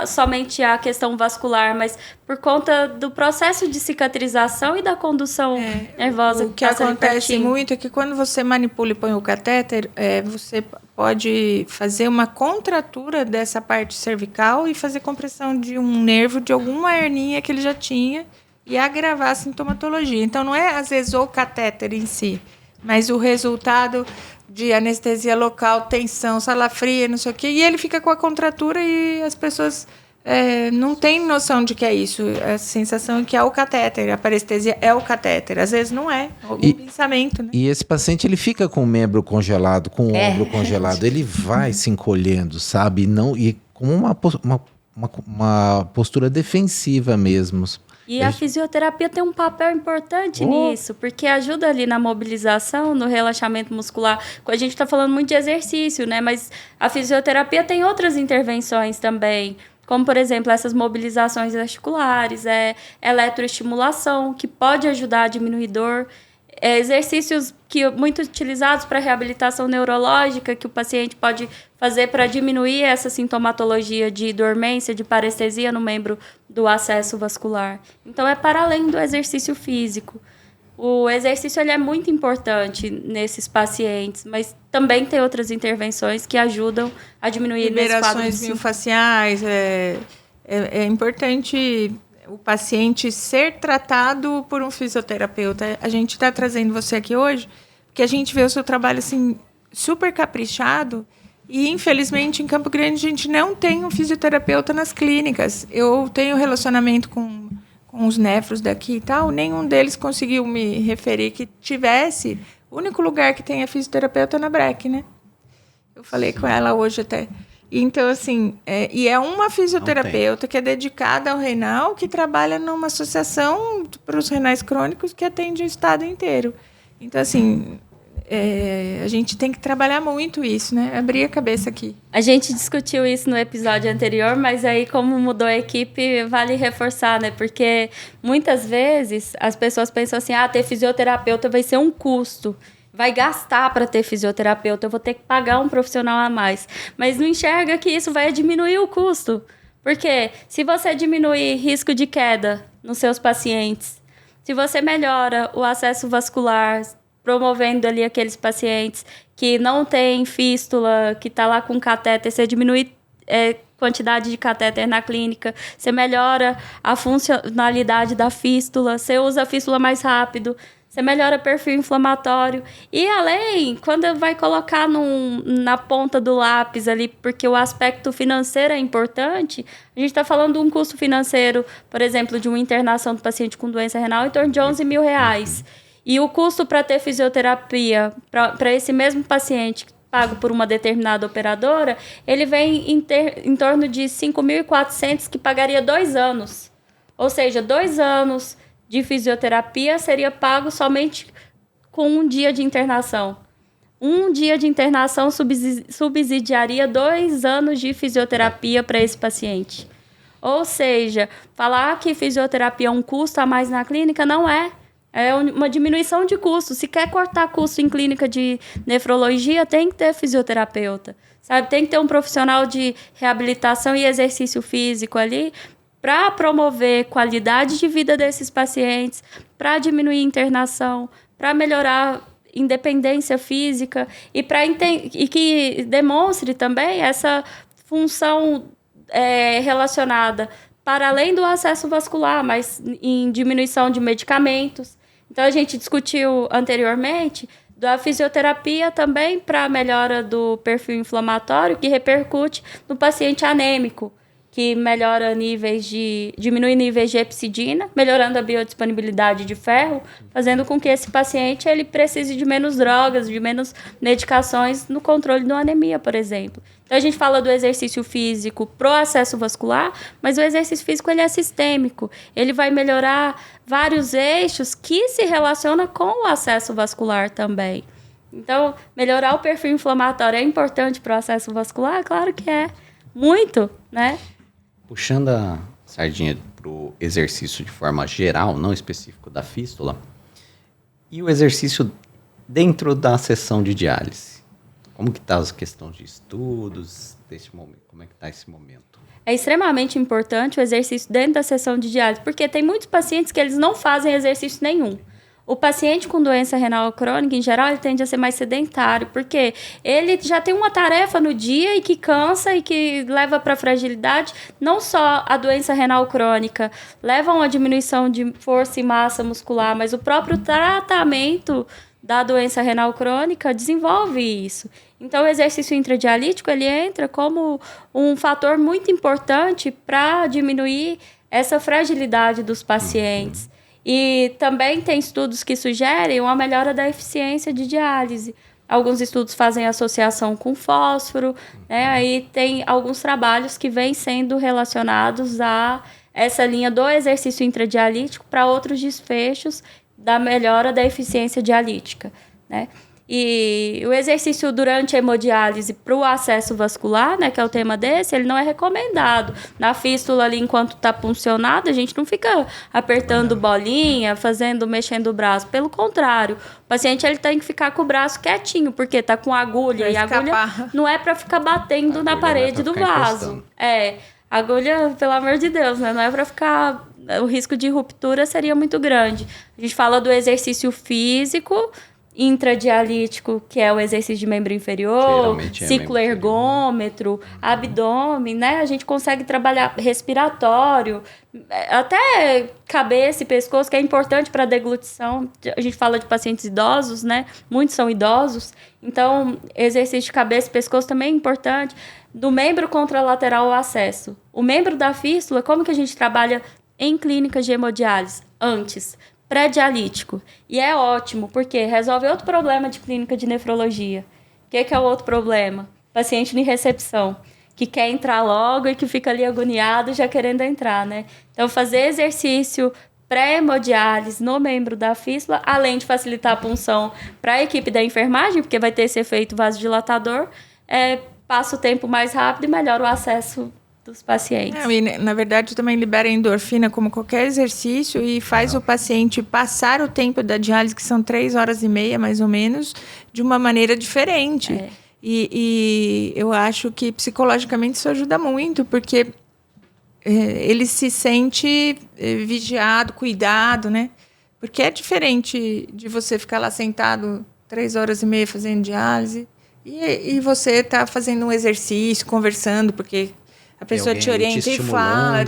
Speaker 2: somente à questão vascular, mas por conta do processo de cicatrização e da condução nervosa.
Speaker 1: O que
Speaker 2: passa ali
Speaker 1: acontece
Speaker 2: pertinho.
Speaker 1: muito é que quando você manipula e põe o catéter, você pode fazer uma contratura dessa parte cervical e fazer compressão de um nervo de alguma hernia que ele já tinha e agravar a sintomatologia. Então, não é, às vezes, o catéter em si, mas o resultado de anestesia local, tensão, sala fria, não sei o quê, e ele fica com a contratura e as pessoas não têm noção de que é isso. A sensação é que é o catéter, a parestesia é o catéter. Às vezes não é, algum pensamento, né?
Speaker 3: E esse paciente, ele fica com o membro congelado, com o ombro congelado, ele vai se encolhendo, sabe? E com uma postura defensiva mesmo.
Speaker 2: E a fisioterapia tem um papel importante nisso, porque ajuda ali na mobilização, no relaxamento muscular. A gente está falando muito de exercício, né? Mas a fisioterapia tem outras intervenções também, como, por exemplo, essas mobilizações articulares, eletroestimulação, que pode ajudar a diminuir dor. Exercícios muito utilizados para reabilitação neurológica, que o paciente pode fazer para diminuir essa sintomatologia de dormência, de parestesia no membro do acesso vascular. Então, é para além do exercício físico. O exercício ele é muito importante nesses pacientes, mas também tem outras intervenções que ajudam a diminuir nesse quadro.
Speaker 1: Liberações miofasciais, é importante o paciente ser tratado por um fisioterapeuta. A gente está trazendo você aqui hoje porque a gente vê o seu trabalho assim, super caprichado e, infelizmente, em Campo Grande a gente não tem um fisioterapeuta nas clínicas. Eu tenho relacionamento com os nefros daqui e tal, nenhum deles conseguiu me referir que tivesse. O único lugar que tem fisioterapeuta é na BREC, né? Eu falei com ela hoje até. Então, assim, e é uma fisioterapeuta que é dedicada ao renal, que trabalha numa associação para os renais crônicos que atende o estado inteiro. Então, assim, a gente tem que trabalhar muito isso, né? Abrir a cabeça aqui.
Speaker 2: A gente discutiu isso no episódio anterior, mas aí, como mudou a equipe, vale reforçar, né? Porque muitas vezes as pessoas pensam assim, ter fisioterapeuta vai ser um custo. Vai gastar para ter fisioterapeuta, eu vou ter que pagar um profissional a mais. Mas não enxerga que isso vai diminuir o custo. Porque se você diminuir risco de queda nos seus pacientes, se você melhora o acesso vascular, promovendo ali aqueles pacientes que não têm fístula, que está lá com catéter, você diminui quantidade de catéter na clínica, você melhora a funcionalidade da fístula, você usa a fístula mais rápido, você melhora o perfil inflamatório. E além, quando vai colocar na ponta do lápis ali, porque o aspecto financeiro é importante, a gente está falando de um custo financeiro, por exemplo, de uma internação do paciente com doença renal em torno de R$11 mil. E o custo para ter fisioterapia para esse mesmo paciente pago por uma determinada operadora, ele vem em torno de 5.400, que pagaria 2 anos. Ou seja, 2 anos de fisioterapia seria pago somente com 1 dia de internação. 1 dia de internação subsidiaria 2 anos de fisioterapia para esse paciente. Ou seja, falar que fisioterapia é um custo a mais na clínica não é. É uma diminuição de custo. Se quer cortar custo em clínica de nefrologia, tem que ter fisioterapeuta, sabe? Tem que ter um profissional de reabilitação e exercício físico ali para promover qualidade de vida desses pacientes, para diminuir internação, para melhorar independência física e que demonstre também essa função relacionada para além do acesso vascular, mas em diminuição de medicamentos. Então, a gente discutiu anteriormente da fisioterapia também para a melhora do perfil inflamatório, que repercute no paciente anêmico, que diminui níveis de hepcidina, melhorando a biodisponibilidade de ferro, fazendo com que esse paciente ele precise de menos drogas, de menos medicações no controle da anemia, por exemplo. Então, a gente fala do exercício físico pro acesso vascular, mas o exercício físico ele é sistêmico. Ele vai melhorar vários eixos que se relacionam com o acesso vascular também. Então, melhorar o perfil inflamatório é importante para o acesso vascular? Claro que é. Muito, né?
Speaker 4: Puxando a sardinha para o exercício de forma geral, não específico da fístula, e o exercício dentro da sessão de diálise? Como que está as questões de estudos desse momento? Como é que está esse momento?
Speaker 2: É extremamente importante o exercício dentro da sessão de diálise, porque tem muitos pacientes que eles não fazem exercício nenhum. O paciente com doença renal crônica, em geral, ele tende a ser mais sedentário, porque ele já tem uma tarefa no dia e que cansa e que leva para fragilidade. Não só a doença renal crônica leva a uma diminuição de força e massa muscular, mas o próprio tratamento da doença renal crônica desenvolve isso. Então, o exercício intradialítico, ele entra como um fator muito importante para diminuir essa fragilidade dos pacientes. E também tem estudos que sugerem uma melhora da eficiência de diálise. Alguns estudos fazem associação com fósforo, né? Aí tem alguns trabalhos que vêm sendo relacionados a essa linha do exercício intradialítico para outros desfechos da melhora da eficiência dialítica, né? E o exercício durante a hemodiálise para o acesso vascular, né, que é o tema desse, ele não é recomendado. Na fístula ali, enquanto está puncionado, a gente não fica apertando bolinha, mexendo o braço. Pelo contrário, o paciente ele tem que ficar com o braço quietinho, porque está com agulha. E a agulha não é para ficar batendo na parede do vaso. Agulha, pelo amor de Deus, né? Não é para ficar... O risco de ruptura seria muito grande. A gente fala do exercício físico intradialítico, que é o exercício de membro inferior, ciclo ergômetro, abdômen, né? A gente consegue trabalhar respiratório, até cabeça e pescoço, que é importante para a deglutição. A gente fala de pacientes idosos, né? Muitos são idosos. Então, exercício de cabeça e pescoço também é importante. Do membro contralateral ao acesso. O membro da fístula, como que a gente trabalha em clínicas de hemodiálise? Antes, pré-dialítico. E é ótimo, porque resolve outro problema de clínica de nefrologia. O que é o outro problema? Paciente em recepção, que quer entrar logo e que fica ali agoniado já querendo entrar, né? Então, fazer exercício pré-hemodiálise no membro da fístula, além de facilitar a punção para a equipe da enfermagem, porque vai ter esse efeito vasodilatador, passa o tempo mais rápido e melhora o acesso dos pacientes.
Speaker 1: E, na verdade, também libera endorfina como qualquer exercício e faz o paciente passar o tempo da diálise, que são 3 horas e meia, mais ou menos, de uma maneira diferente. E eu acho que psicologicamente isso ajuda muito, porque ele se sente vigiado, cuidado, né? Porque é diferente de você ficar lá sentado 3 horas e meia fazendo diálise e você tá fazendo um exercício, conversando, porque a pessoa te orienta e fala,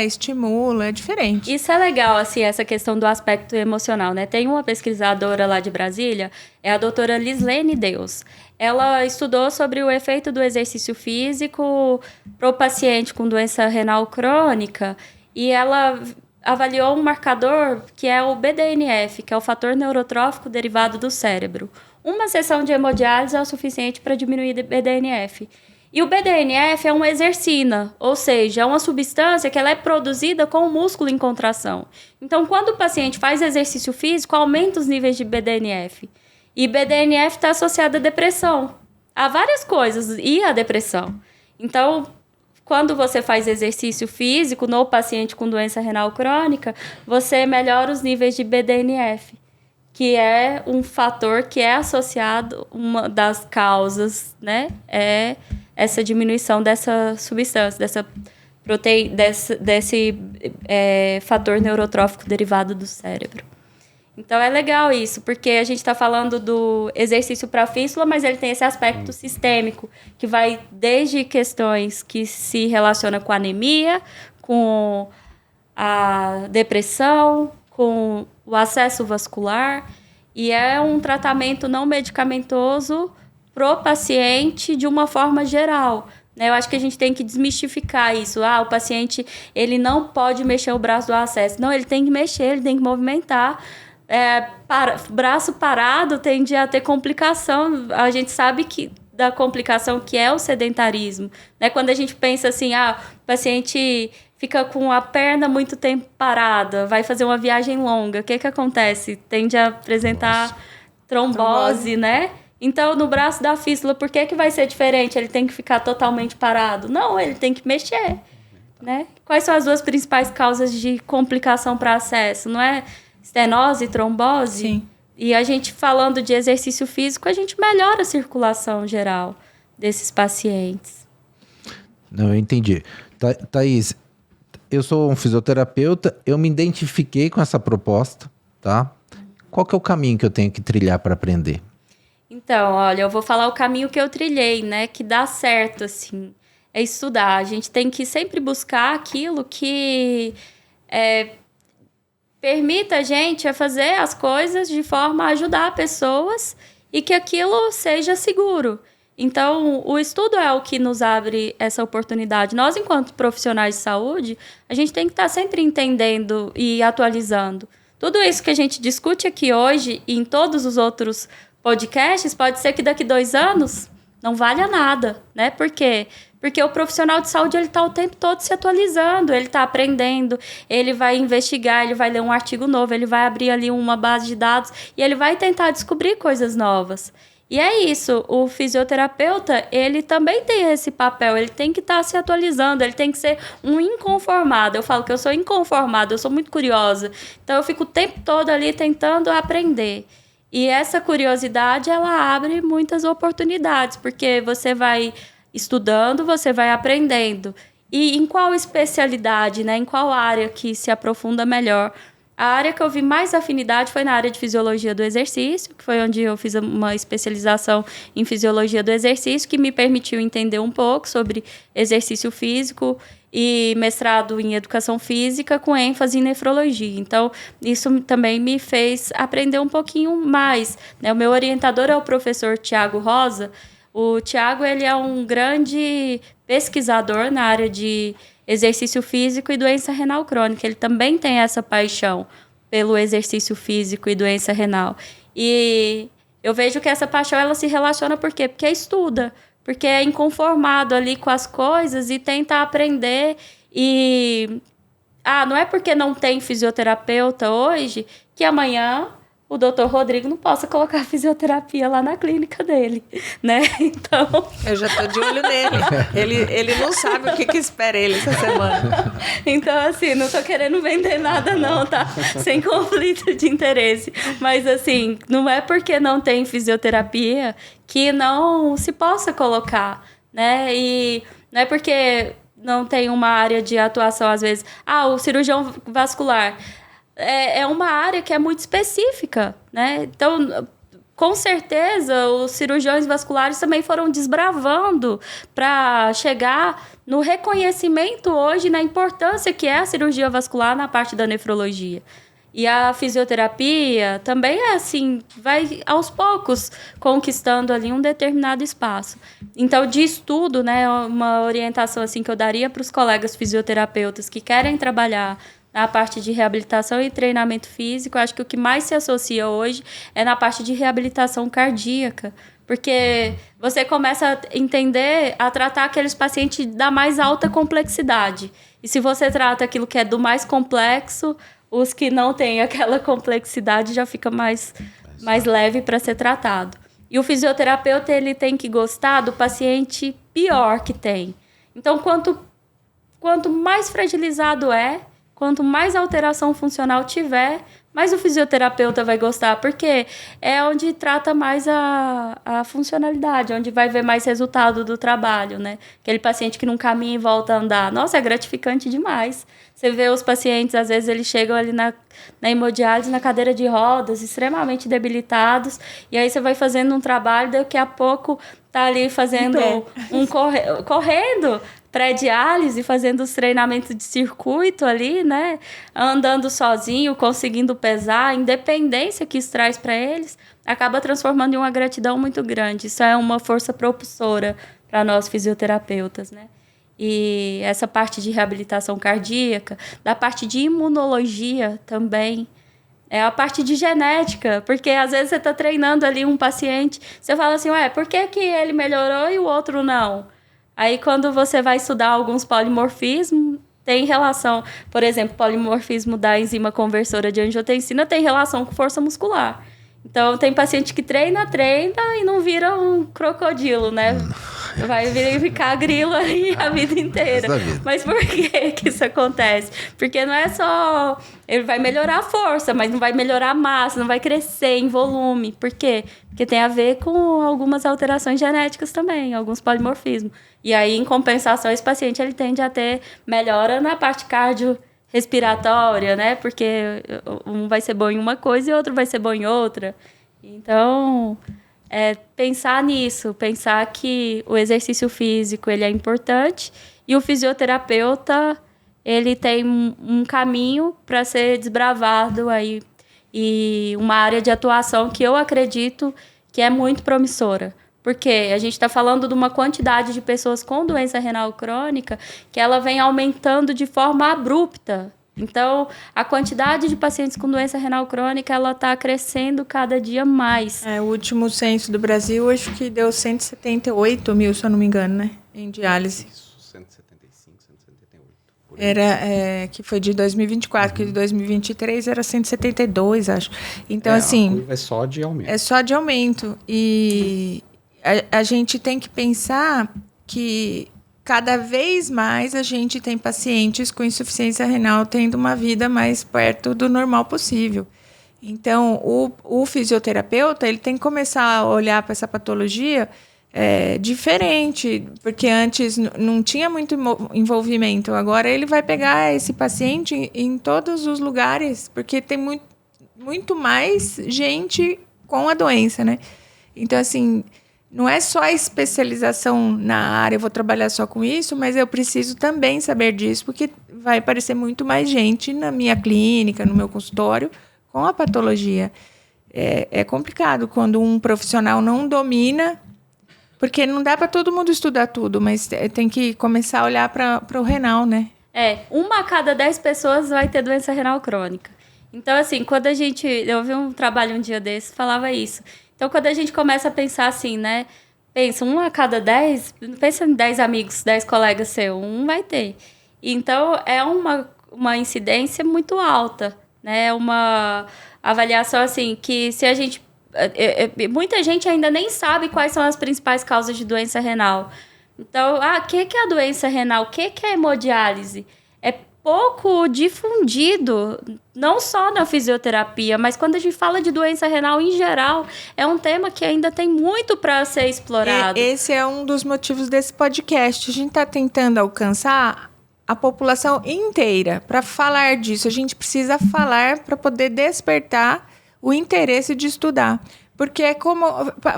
Speaker 1: estimula, é diferente.
Speaker 2: Isso é legal, assim, essa questão do aspecto emocional, né? Tem uma pesquisadora lá de Brasília, é a doutora Lislene Deus. Ela estudou sobre o efeito do exercício físico para o paciente com doença renal crônica e ela avaliou um marcador que é o BDNF, que é o fator neurotrófico derivado do cérebro. Uma sessão de hemodiálise é o suficiente para diminuir o BDNF. E o BDNF é uma exercina, ou seja, é uma substância que ela é produzida com o músculo em contração. Então, quando o paciente faz exercício físico, aumenta os níveis de BDNF. E BDNF está associado à depressão. Há várias coisas, e a depressão. Então, quando você faz exercício físico no paciente com doença renal crônica, você melhora os níveis de BDNF, que é um fator que é associado, uma das causas, né, é essa diminuição dessa substância, desse fator neurotrófico derivado do cérebro. Então, é legal isso, porque a gente está falando do exercício para fístula, mas ele tem esse aspecto sistêmico, que vai desde questões que se relacionam com anemia, com a depressão, com o acesso vascular, e é um tratamento não medicamentoso pro paciente de uma forma geral. Eu acho que a gente tem que desmistificar isso. O paciente ele não pode mexer o braço do acesso. Não, ele tem que mexer, ele tem que movimentar. Braço parado tende a ter complicação. A gente sabe que da complicação que é o sedentarismo. Quando a gente pensa assim, o paciente fica com a perna muito tempo parada, vai fazer uma viagem longa, o que acontece? Tende a apresentar trombose, né? Então, no braço da fístula, por que vai ser diferente? Ele tem que ficar totalmente parado? Não, ele tem que mexer, né? Quais são as duas principais causas de complicação para acesso? Não é estenose e trombose?
Speaker 1: Sim.
Speaker 2: E a gente, falando de exercício físico, a gente melhora a circulação geral desses pacientes.
Speaker 3: Não, eu entendi. Thaís, eu sou um fisioterapeuta, eu me identifiquei com essa proposta, tá? Qual que é o caminho que eu tenho que trilhar para aprender?
Speaker 2: Então, olha, eu vou falar o caminho que eu trilhei, né? Que dá certo, assim. É estudar. A gente tem que sempre buscar aquilo que permita a gente a fazer as coisas de forma a ajudar pessoas e que aquilo seja seguro. Então, o estudo é o que nos abre essa oportunidade. Nós, enquanto profissionais de saúde, a gente tem que estar sempre entendendo e atualizando. Tudo isso que a gente discute aqui hoje e em todos os outros podcasts, pode ser que daqui 2 anos não valha nada, né? Por quê? Porque o profissional de saúde, ele está o tempo todo se atualizando, ele está aprendendo, ele vai investigar, ele vai ler um artigo novo, ele vai abrir ali uma base de dados e ele vai tentar descobrir coisas novas. E é isso, o fisioterapeuta, ele também tem esse papel, ele tem que estar se atualizando, ele tem que ser um inconformado. Eu falo que eu sou inconformada, eu sou muito curiosa, então eu fico o tempo todo ali tentando aprender. E essa curiosidade, ela abre muitas oportunidades, porque você vai estudando, você vai aprendendo. E em qual especialidade, né? Em qual área que se aprofunda melhor? A área que eu vi mais afinidade foi na área de fisiologia do exercício, que foi onde eu fiz uma especialização em fisiologia do exercício, que me permitiu entender um pouco sobre exercício físico e mestrado em educação física com ênfase em nefrologia. Então, isso também me fez aprender um pouquinho mais, né? O meu orientador é o professor Tiago Rosa. O Tiago, ele é um grande pesquisador na área de exercício físico e doença renal crônica. Ele também tem essa paixão pelo exercício físico e doença renal. E eu vejo que essa paixão, ela se relaciona por quê? Porque estuda, porque é inconformado ali com as coisas e tenta aprender. E não é porque não tem fisioterapeuta hoje que amanhã o doutor Rodrigo não possa colocar fisioterapia lá na clínica dele, né? Então...
Speaker 1: Eu já tô de olho nele. Ele não sabe o que espera ele essa semana.
Speaker 2: Então, assim, não tô querendo vender nada não, tá? Sem conflito de interesse. Mas, assim, não é porque não tem fisioterapia que não se possa colocar, né? E não é porque não tem uma área de atuação, às vezes... o cirurgião vascular... É uma área que é muito específica, né? Então, com certeza, os cirurgiões vasculares também foram desbravando para chegar no reconhecimento hoje na importância que é a cirurgia vascular na parte da nefrologia. E a fisioterapia também é assim, vai aos poucos conquistando ali um determinado espaço. Então, de estudo, né, uma orientação assim que eu daria para os colegas fisioterapeutas que querem trabalhar na parte de reabilitação e treinamento físico, acho que o que mais se associa hoje é na parte de reabilitação cardíaca, porque você começa a entender, a tratar aqueles pacientes da mais alta complexidade. E se você trata aquilo que é do mais complexo, os que não têm aquela complexidade já fica mais leve para ser tratado. E o fisioterapeuta, ele tem que gostar do paciente pior que tem. Então, quanto mais fragilizado quanto mais alteração funcional tiver, mais o fisioterapeuta vai gostar, porque é onde trata mais a funcionalidade, onde vai ver mais resultado do trabalho, né? Aquele paciente que não caminha e volta a andar. Nossa, é gratificante demais. Você vê os pacientes, às vezes eles chegam ali na hemodiálise, na cadeira de rodas, extremamente debilitados, e aí você vai fazendo um trabalho, daqui a pouco tá ali fazendo correndo, pré-diálise, fazendo os treinamentos de circuito ali, né? Andando sozinho, conseguindo pesar, a independência que isso traz para eles, acaba transformando em uma gratidão muito grande. Isso é uma força propulsora para nós fisioterapeutas, né? E essa parte de reabilitação cardíaca, da parte de imunologia também, é a parte de genética, porque às vezes você está treinando ali um paciente, você fala assim, por que ele melhorou e o outro não? Aí quando você vai estudar alguns polimorfismos, tem relação, por exemplo, polimorfismo da enzima conversora de angiotensina tem relação com força muscular. Então, tem paciente que treina e não vira um crocodilo, né? Vai ficar grilo aí a vida inteira. Mas por que isso acontece? Porque não é só... Ele vai melhorar a força, mas não vai melhorar a massa, não vai crescer em volume. Por quê? Porque tem a ver com algumas alterações genéticas também, alguns polimorfismos. E aí, em compensação, esse paciente ele tende a ter melhora na parte cardiorrespiratória, né? Porque um vai ser bom em uma coisa e outro vai ser bom em outra. Então, pensar nisso, pensar que o exercício físico ele é importante e o fisioterapeuta ele tem um caminho para ser desbravado aí e uma área de atuação que eu acredito que é muito promissora. Porque a gente está falando de uma quantidade de pessoas com doença renal crônica que ela vem aumentando de forma abrupta. Então, a quantidade de pacientes com doença renal crônica ela está crescendo cada dia mais.
Speaker 1: O último censo do Brasil, acho que deu 178 mil, se eu não me engano, né? Em diálise.
Speaker 4: Isso, 175, 178.
Speaker 1: Que foi de 2024, que de 2023 era 172, acho. Então,
Speaker 4: assim... A curva é só de aumento.
Speaker 1: É só de aumento. E... A gente tem que pensar que cada vez mais a gente tem pacientes com insuficiência renal tendo uma vida mais perto do normal possível. Então, o fisioterapeuta ele tem que começar a olhar para essa patologia diferente, porque antes não tinha muito envolvimento. Agora ele vai pegar esse paciente em todos os lugares, porque tem muito mais gente com a doença, né? Então, assim... Não é só a especialização na área, eu vou trabalhar só com isso, mas eu preciso também saber disso, porque vai aparecer muito mais gente na minha clínica, no meu consultório, com a patologia. É complicado quando um profissional não domina, porque não dá para todo mundo estudar tudo, mas tem que começar a olhar para o renal, né?
Speaker 2: 1 a cada 10 pessoas vai ter doença renal crônica. Então, assim, quando eu vi um trabalho um dia desses, falava isso. Então, quando a gente começa a pensar assim, né? Pensa, 1 a cada 10, pensa em 10 amigos, 10 colegas seus, um vai ter. Então, é uma incidência muito alta, né? Uma avaliação, assim, que se a gente... muita gente ainda nem sabe quais são as principais causas de doença renal. Então, o que é a doença renal? O que é a hemodiálise? É pouco difundido, não só na fisioterapia, mas quando a gente fala de doença renal em geral, é um tema que ainda tem muito para ser explorado.
Speaker 1: Esse é um dos motivos desse podcast. A gente está tentando alcançar a população inteira para falar disso. A gente precisa falar para poder despertar o interesse de estudar. Porque é como...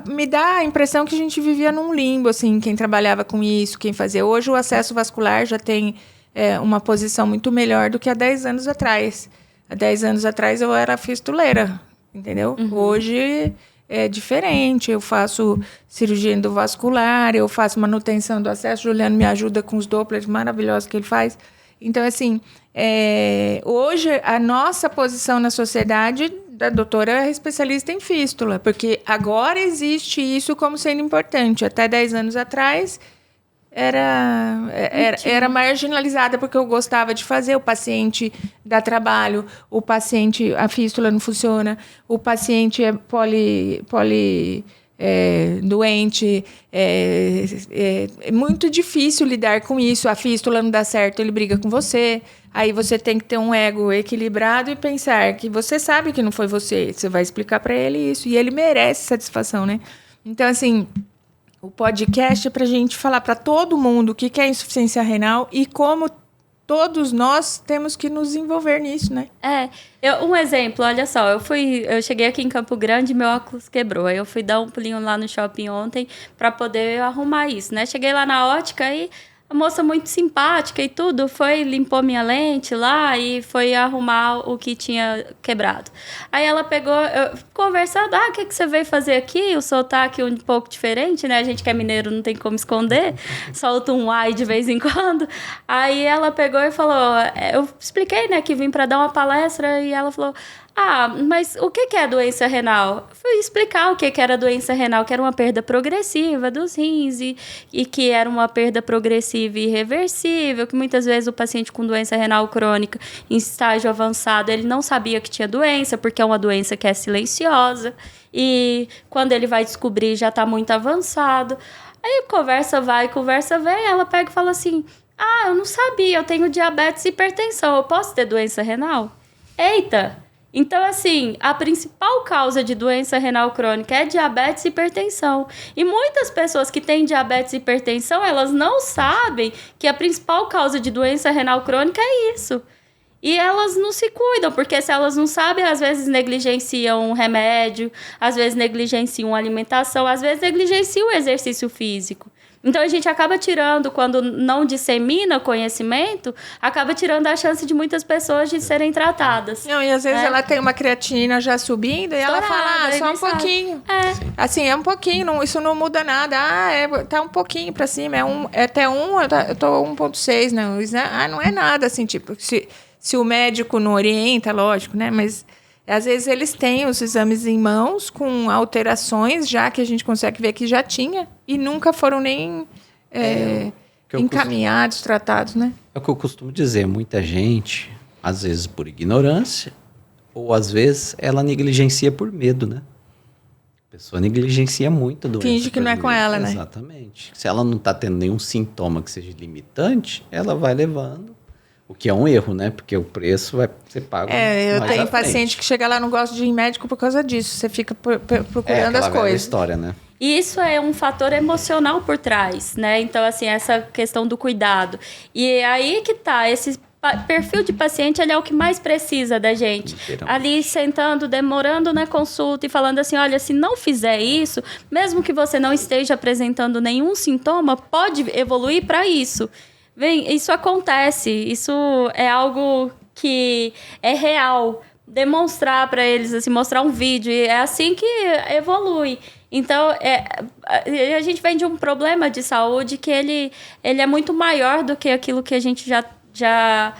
Speaker 1: Me dá a impressão que a gente vivia num limbo, assim, quem trabalhava com isso, quem fazia. Hoje o acesso vascular já tem... uma posição muito melhor do que há 10 anos atrás. Há 10 anos atrás eu era fistuleira, entendeu?
Speaker 2: Uhum.
Speaker 1: Hoje é diferente. Eu faço cirurgia endovascular, eu faço manutenção do acesso. Juliano me ajuda com os Dopplers maravilhosos que ele faz. Então, assim, hoje a nossa posição na sociedade da doutora é especialista em fístula, porque agora existe isso como sendo importante. Até 10 anos atrás... Era marginalizada porque eu gostava de fazer, o paciente dá trabalho, o paciente, a fístula não funciona, o paciente é doente, é muito difícil lidar com isso, a fístula não dá certo, ele briga com você, aí você tem que ter um ego equilibrado e pensar que você sabe que não foi você vai explicar para ele isso, e ele merece satisfação, né? Então, assim... O podcast é para a gente falar para todo mundo o que é insuficiência renal e como todos nós temos que nos envolver nisso, né?
Speaker 2: Um exemplo, olha só, eu cheguei aqui em Campo Grande e meu óculos quebrou. Aí eu fui dar um pulinho lá no shopping ontem para poder arrumar isso, né? Cheguei lá na ótica e A moça muito simpática e tudo, limpou minha lente lá e foi arrumar o que tinha quebrado. Aí ela pegou, conversando, o que você veio fazer aqui? O sotaque um pouco diferente, né? A gente que é mineiro não tem como esconder, solta um ai de vez em quando. Aí ela pegou e falou, eu expliquei, né, que vim para dar uma palestra e ela falou, mas o que é doença renal? Fui explicar o que era doença renal, que era uma perda progressiva dos rins e que era uma perda progressiva e irreversível, que muitas vezes o paciente com doença renal crônica em estágio avançado, ele não sabia que tinha doença, porque é uma doença que é silenciosa e quando ele vai descobrir já está muito avançado. Aí conversa vai, conversa vem, ela pega e fala assim, eu não sabia, eu tenho diabetes e hipertensão, eu posso ter doença renal? Eita! Então, assim, a principal causa de doença renal crônica é diabetes e hipertensão. E muitas pessoas que têm diabetes e hipertensão, elas não sabem que a principal causa de doença renal crônica é isso. E elas não se cuidam, porque se elas não sabem, às vezes negligenciam um remédio, às vezes negligenciam alimentação, às vezes negligenciam o exercício físico. Então, a gente acaba tirando, quando não dissemina conhecimento, acaba tirando a chance de muitas pessoas de serem tratadas.
Speaker 1: Não, e às vezes ela tem uma creatinina já subindo e ela fala, só um pouquinho. Assim, é um pouquinho, não, isso não muda nada. Tá um pouquinho pra cima, é até eu tô 1,6, né? Não é nada, assim, tipo, se o médico não orienta, lógico, né? Mas às vezes eles têm os exames em mãos com alterações, já que a gente consegue ver que já tinha, e nunca foram nem encaminhados, tratados, né?
Speaker 4: É o que eu costumo dizer, muita gente, às vezes por ignorância, ou às vezes ela negligencia por medo, né? A pessoa negligencia muito a doença.
Speaker 1: Finge que não é com ela, né?
Speaker 4: Exatamente. Se ela não está tendo nenhum sintoma que seja limitante, ela vai levando. O que é um erro, né? Porque o preço vai ser pago
Speaker 1: eu
Speaker 4: mais
Speaker 1: tenho
Speaker 4: à
Speaker 1: paciente que chega lá e não gosta de ir em médico por causa disso. Você fica procurando as coisas.
Speaker 4: História, né?
Speaker 2: E isso é um fator emocional por trás, né? Então, assim, essa questão do cuidado. E aí que tá, esse perfil de paciente, ele é o que mais precisa da gente. Ali sentando, demorando na consulta e falando assim, olha, se não fizer isso, mesmo que você não esteja apresentando nenhum sintoma, pode evoluir para isso. Vem, isso acontece, isso é algo que é real. Demonstrar para eles, assim, mostrar um vídeo, é assim que evolui. Então, a gente vem de um problema de saúde que ele é muito maior do que aquilo que a gente já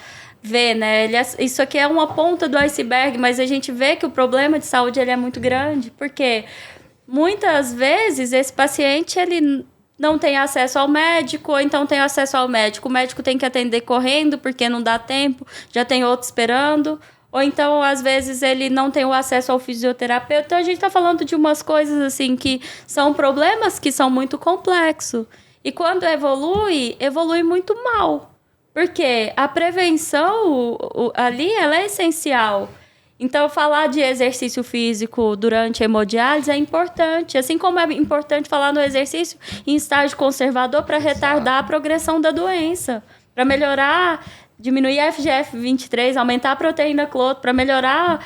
Speaker 2: vê, né? Isso aqui é uma ponta do iceberg, mas a gente vê que o problema de saúde ele é muito grande, porque muitas vezes esse paciente, ele não tem acesso ao médico, ou então tem acesso ao médico. O médico tem que atender correndo, porque não dá tempo, já tem outro esperando. Ou então, às vezes, ele não tem o acesso ao fisioterapeuta. Então, a gente está falando de umas coisas, assim, que são problemas que são muito complexos. E quando evolui muito mal. Porque a prevenção ali, ela é essencial. Então, falar de exercício físico durante a hemodiálise é importante. Assim como é importante falar no exercício em estágio conservador para retardar a progressão da doença. Para melhorar, diminuir a FGF23, aumentar a proteína cloto, para melhorar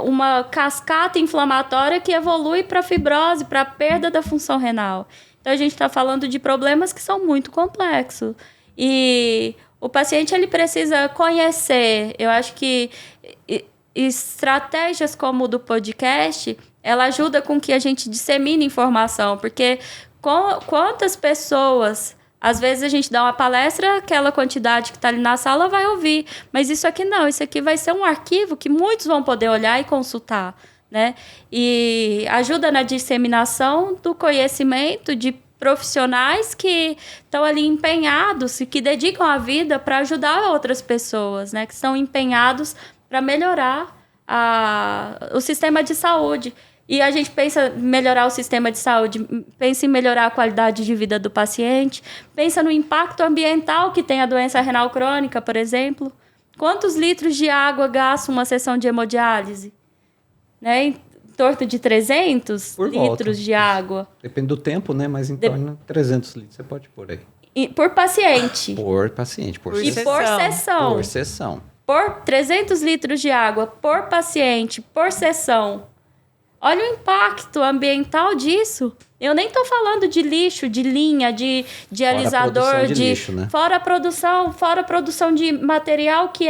Speaker 2: uma cascata inflamatória que evolui para fibrose, para perda da função renal. Então, a gente está falando de problemas que são muito complexos. E o paciente ele precisa conhecer. Eu acho que estratégias como o do podcast, ela ajuda com que a gente dissemine informação, porque quantas pessoas, às vezes a gente dá uma palestra, aquela quantidade que está ali na sala vai ouvir, mas isso aqui não, isso aqui vai ser um arquivo que muitos vão poder olhar e consultar, né? E ajuda na disseminação do conhecimento de profissionais que estão ali empenhados e que dedicam a vida para ajudar outras pessoas, né? Que estão empenhados para melhorar o sistema de saúde. E a gente pensa em melhorar o sistema de saúde, pensa em melhorar a qualidade de vida do paciente, pensa no impacto ambiental que tem a doença renal crônica, por exemplo. Quantos litros de água gasta uma sessão de hemodiálise? Né? Em torno de 300 litros de água.
Speaker 4: Depende do tempo, né? Mas em torno de 300 litros você pode pôr aí.
Speaker 2: Por paciente.
Speaker 4: Por paciente, por
Speaker 2: sessão.
Speaker 4: Por sessão.
Speaker 2: Por 300 litros de água por paciente, por sessão. Olha o impacto ambiental disso. Eu nem estou falando de lixo, de linha, de alisador,
Speaker 4: de lixo, né?
Speaker 2: fora a produção de material que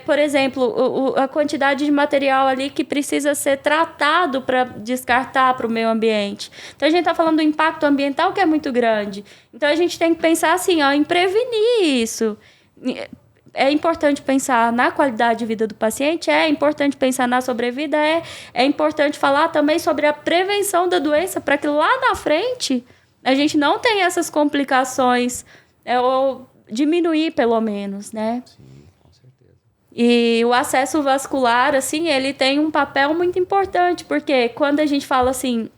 Speaker 2: por exemplo, a quantidade de material ali que precisa ser tratado para descartar para o meio ambiente. Então, a gente está falando do impacto ambiental que é muito grande. Então, a gente tem que pensar assim, em prevenir isso. É importante pensar na qualidade de vida do paciente, é importante pensar na sobrevida, é importante falar também sobre a prevenção da doença para que lá na frente a gente não tenha essas complicações, ou diminuir pelo menos, né?
Speaker 4: Sim, com certeza.
Speaker 2: E o acesso vascular, assim, ele tem um papel muito importante, porque quando a gente fala assim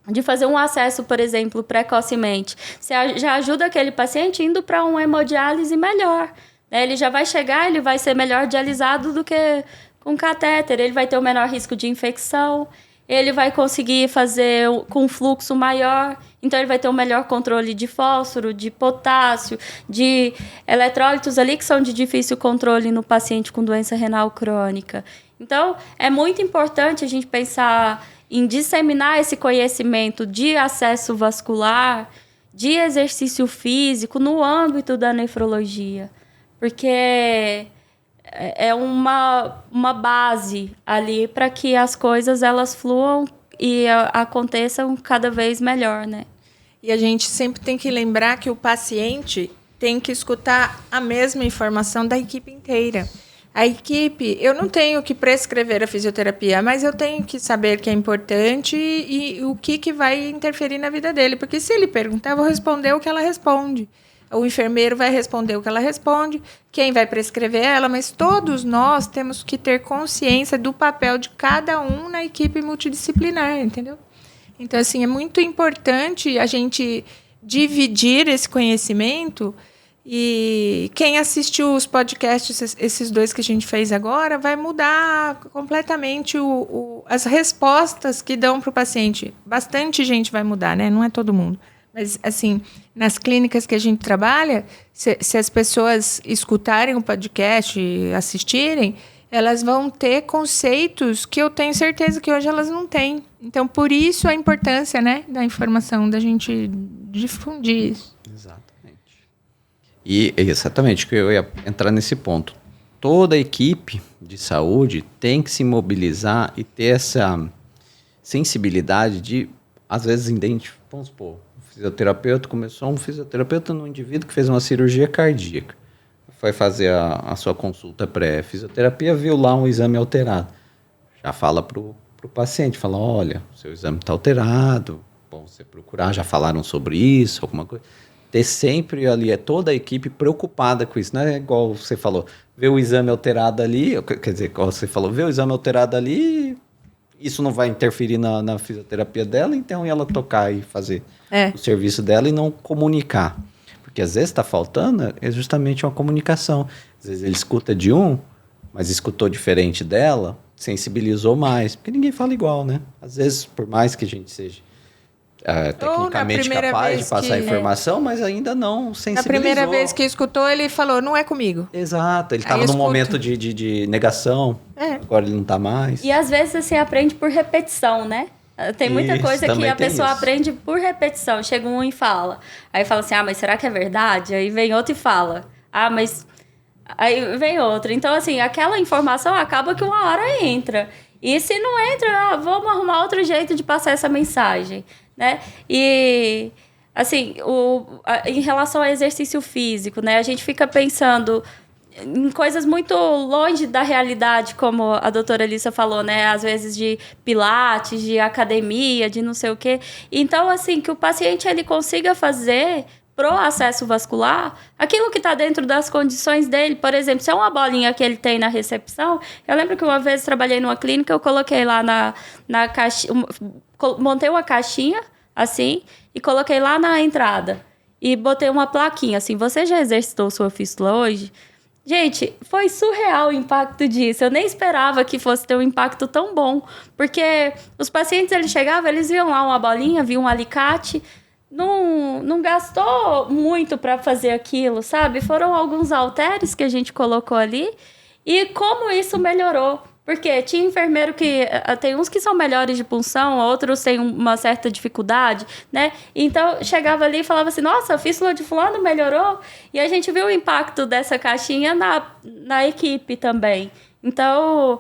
Speaker 2: de fazer um acesso, por exemplo, precocemente, você já ajuda aquele paciente indo para uma hemodiálise melhor. Ele já vai chegar, ele vai ser melhor dialisado do que com catéter, ele vai ter o menor risco de infecção, ele vai conseguir fazer com fluxo maior, então ele vai ter um melhor controle de fósforo, de potássio, de eletrólitos ali que são de difícil controle no paciente com doença renal crônica. Então, é muito importante a gente pensar em disseminar esse conhecimento de acesso vascular, de exercício físico no âmbito da nefrologia. Porque é uma base ali para que as coisas elas fluam e aconteçam cada vez melhor, né?
Speaker 1: E a gente sempre tem que lembrar que o paciente tem que escutar a mesma informação da equipe inteira. A equipe, eu não tenho que prescrever a fisioterapia, mas eu tenho que saber que é importante e o que vai interferir na vida dele. Porque se ele perguntar, eu vou responder o que ela responde. O enfermeiro vai responder o que ela responde, quem vai prescrever ela, mas todos nós temos que ter consciência do papel de cada um na equipe multidisciplinar, entendeu? Então, assim, é muito importante a gente dividir esse conhecimento e quem assistiu os podcasts, esses 2 que a gente fez agora, vai mudar completamente as respostas que dão para o paciente. Bastante gente vai mudar, né? Não é todo mundo. Mas, assim, nas clínicas que a gente trabalha, se as pessoas escutarem o podcast e assistirem, elas vão ter conceitos que eu tenho certeza que hoje elas não têm. Então, por isso a importância, né, da informação, da gente difundir isso.
Speaker 4: Exatamente. E exatamente, que eu ia entrar nesse ponto. Toda a equipe de saúde tem que se mobilizar e ter essa sensibilidade de, às vezes, identificar, vamos supor, um fisioterapeuta num indivíduo que fez uma cirurgia cardíaca. Foi fazer a sua consulta pré-fisioterapia, viu lá um exame alterado. Já fala pro paciente, fala, olha, seu exame está alterado, bom você procurar, já falaram sobre isso, alguma coisa. Ter sempre ali, toda a equipe preocupada com isso, não é igual você falou, ver o exame alterado ali, quer dizer, igual você falou, ver o exame alterado ali, isso não vai interferir na fisioterapia dela, então ela tocar e fazer o serviço dela e não comunicar. Porque às vezes está faltando é justamente uma comunicação. Às vezes ele escuta de mas escutou diferente dela, sensibilizou mais. Porque ninguém fala igual, né? Às vezes, por mais que a gente seja tecnicamente capaz de passar a informação, mas ainda não sensibilizou.
Speaker 1: Na primeira vez que escutou, ele falou, não é comigo.
Speaker 4: Exato, ele estava num momento de negação, agora ele não está mais.
Speaker 2: E às vezes você aprende por repetição, né? Tem muita coisa que a pessoa aprende por repetição. Chega um e fala. Aí fala assim, mas será que é verdade? Aí vem outro e fala. Mas... Aí vem outro. Então, assim, aquela informação acaba que uma hora entra. E se não entra, vamos arrumar outro jeito de passar essa mensagem, né? E, assim, em relação ao exercício físico, né? A gente fica pensando em coisas muito longe da realidade, como a doutora Alissa falou, né? Às vezes de pilates, de academia, de não sei o quê. Então, assim, que o paciente ele consiga fazer pro acesso vascular aquilo que está dentro das condições dele. Por exemplo, se é uma bolinha que ele tem na recepção, eu lembro que uma vez trabalhei numa clínica, eu coloquei lá na caixinha, montei uma caixinha, assim, e coloquei lá na entrada. E botei uma plaquinha, assim, você já exercitou sua fístula hoje? Gente, foi surreal o impacto disso. Eu nem esperava que fosse ter um impacto tão bom. Porque os pacientes, eles chegavam, eles viam lá uma bolinha, viam um alicate, não gastou muito para fazer aquilo, sabe? Foram alguns halteres que a gente colocou ali. E como isso melhorou Porque tinha enfermeiro que... Tem uns que são melhores de punção, outros têm uma certa dificuldade, né? Então, chegava ali e falava assim, nossa, a fístula de fulano melhorou. E a gente viu o impacto dessa caixinha na equipe também. Então,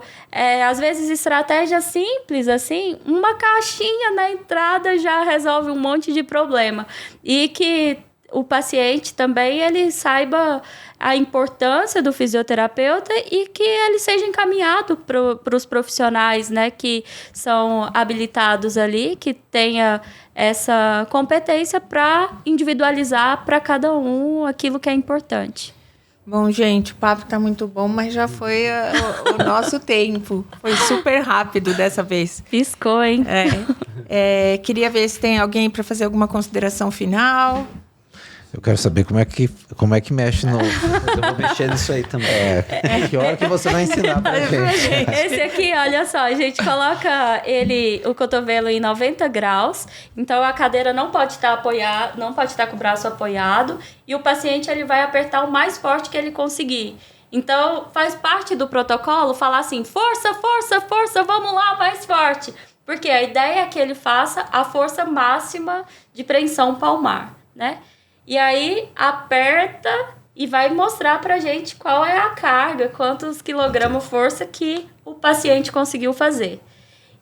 Speaker 2: às vezes, estratégia simples, assim, uma caixinha na entrada já resolve um monte de problema. E que o paciente também, ele saiba a importância do fisioterapeuta e que ele seja encaminhado para os profissionais, né, que são habilitados ali, que tenha essa competência para individualizar para cada um aquilo que é importante.
Speaker 1: Bom, gente, o papo tá muito bom, mas já foi o nosso tempo. Foi super rápido dessa vez.
Speaker 2: Piscou, hein?
Speaker 1: Queria ver se tem alguém para fazer alguma consideração final.
Speaker 3: Eu quero saber como é que mexe no...
Speaker 4: Eu vou mexer nisso aí também.
Speaker 3: Que hora que você vai ensinar pra gente?
Speaker 2: Esse aqui, olha só, a gente coloca o cotovelo em 90 graus, então a cadeira não pode estar apoiada, não pode estar com o braço apoiado, e o paciente ele vai apertar o mais forte que ele conseguir. Então, faz parte do protocolo falar assim, força, força, força, vamos lá, mais forte. Porque a ideia é que ele faça a força máxima de preensão palmar, né? E aí, aperta e vai mostrar pra gente qual é a carga, quantos quilogramos força que o paciente conseguiu fazer.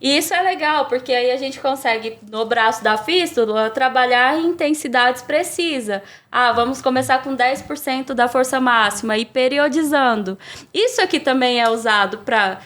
Speaker 2: E isso é legal, porque aí a gente consegue, no braço da fístula, trabalhar em intensidades precisas. Vamos começar com 10% da força máxima e periodizando. Isso aqui também é usado para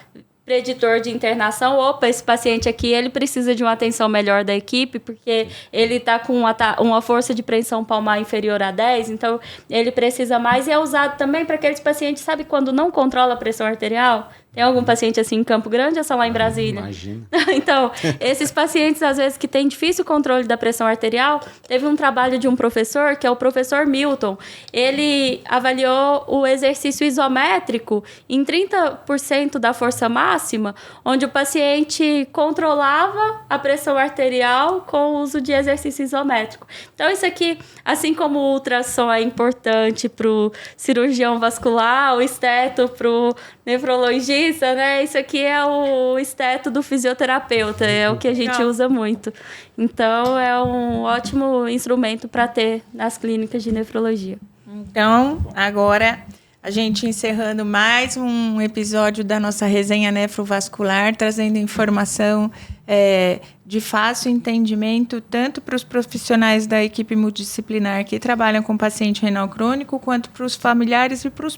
Speaker 2: preditor de internação. Opa, esse paciente aqui, ele precisa de uma atenção melhor da equipe, porque ele está com uma força de preensão palmar inferior a 10, então ele precisa mais. E é usado também para aqueles pacientes, sabe quando não controla a pressão arterial? Tem algum paciente assim em Campo Grande ou só lá em Brasília?
Speaker 4: Imagina.
Speaker 2: Então, esses pacientes, às vezes, que têm difícil controle da pressão arterial, teve um trabalho de um professor, que é o professor Milton. Ele avaliou o exercício isométrico em 30% da força máxima, onde o paciente controlava a pressão arterial com o uso de exercício isométrico. Então, isso aqui, assim como o ultrassom é importante para o cirurgião vascular, o esteto para o nefrologista, né? Isso aqui é o esteto do fisioterapeuta, é o que a gente usa muito. Então, é um ótimo instrumento para ter nas clínicas de nefrologia.
Speaker 1: Então, agora, a gente encerrando mais um episódio da nossa resenha nefrovascular, trazendo informação de fácil entendimento, tanto para os profissionais da equipe multidisciplinar que trabalham com paciente renal crônico, quanto para os familiares e para os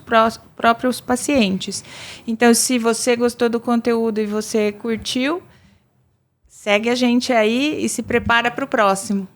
Speaker 1: próprios pacientes. Então, se você gostou do conteúdo e você curtiu, segue a gente aí e se prepara para o próximo.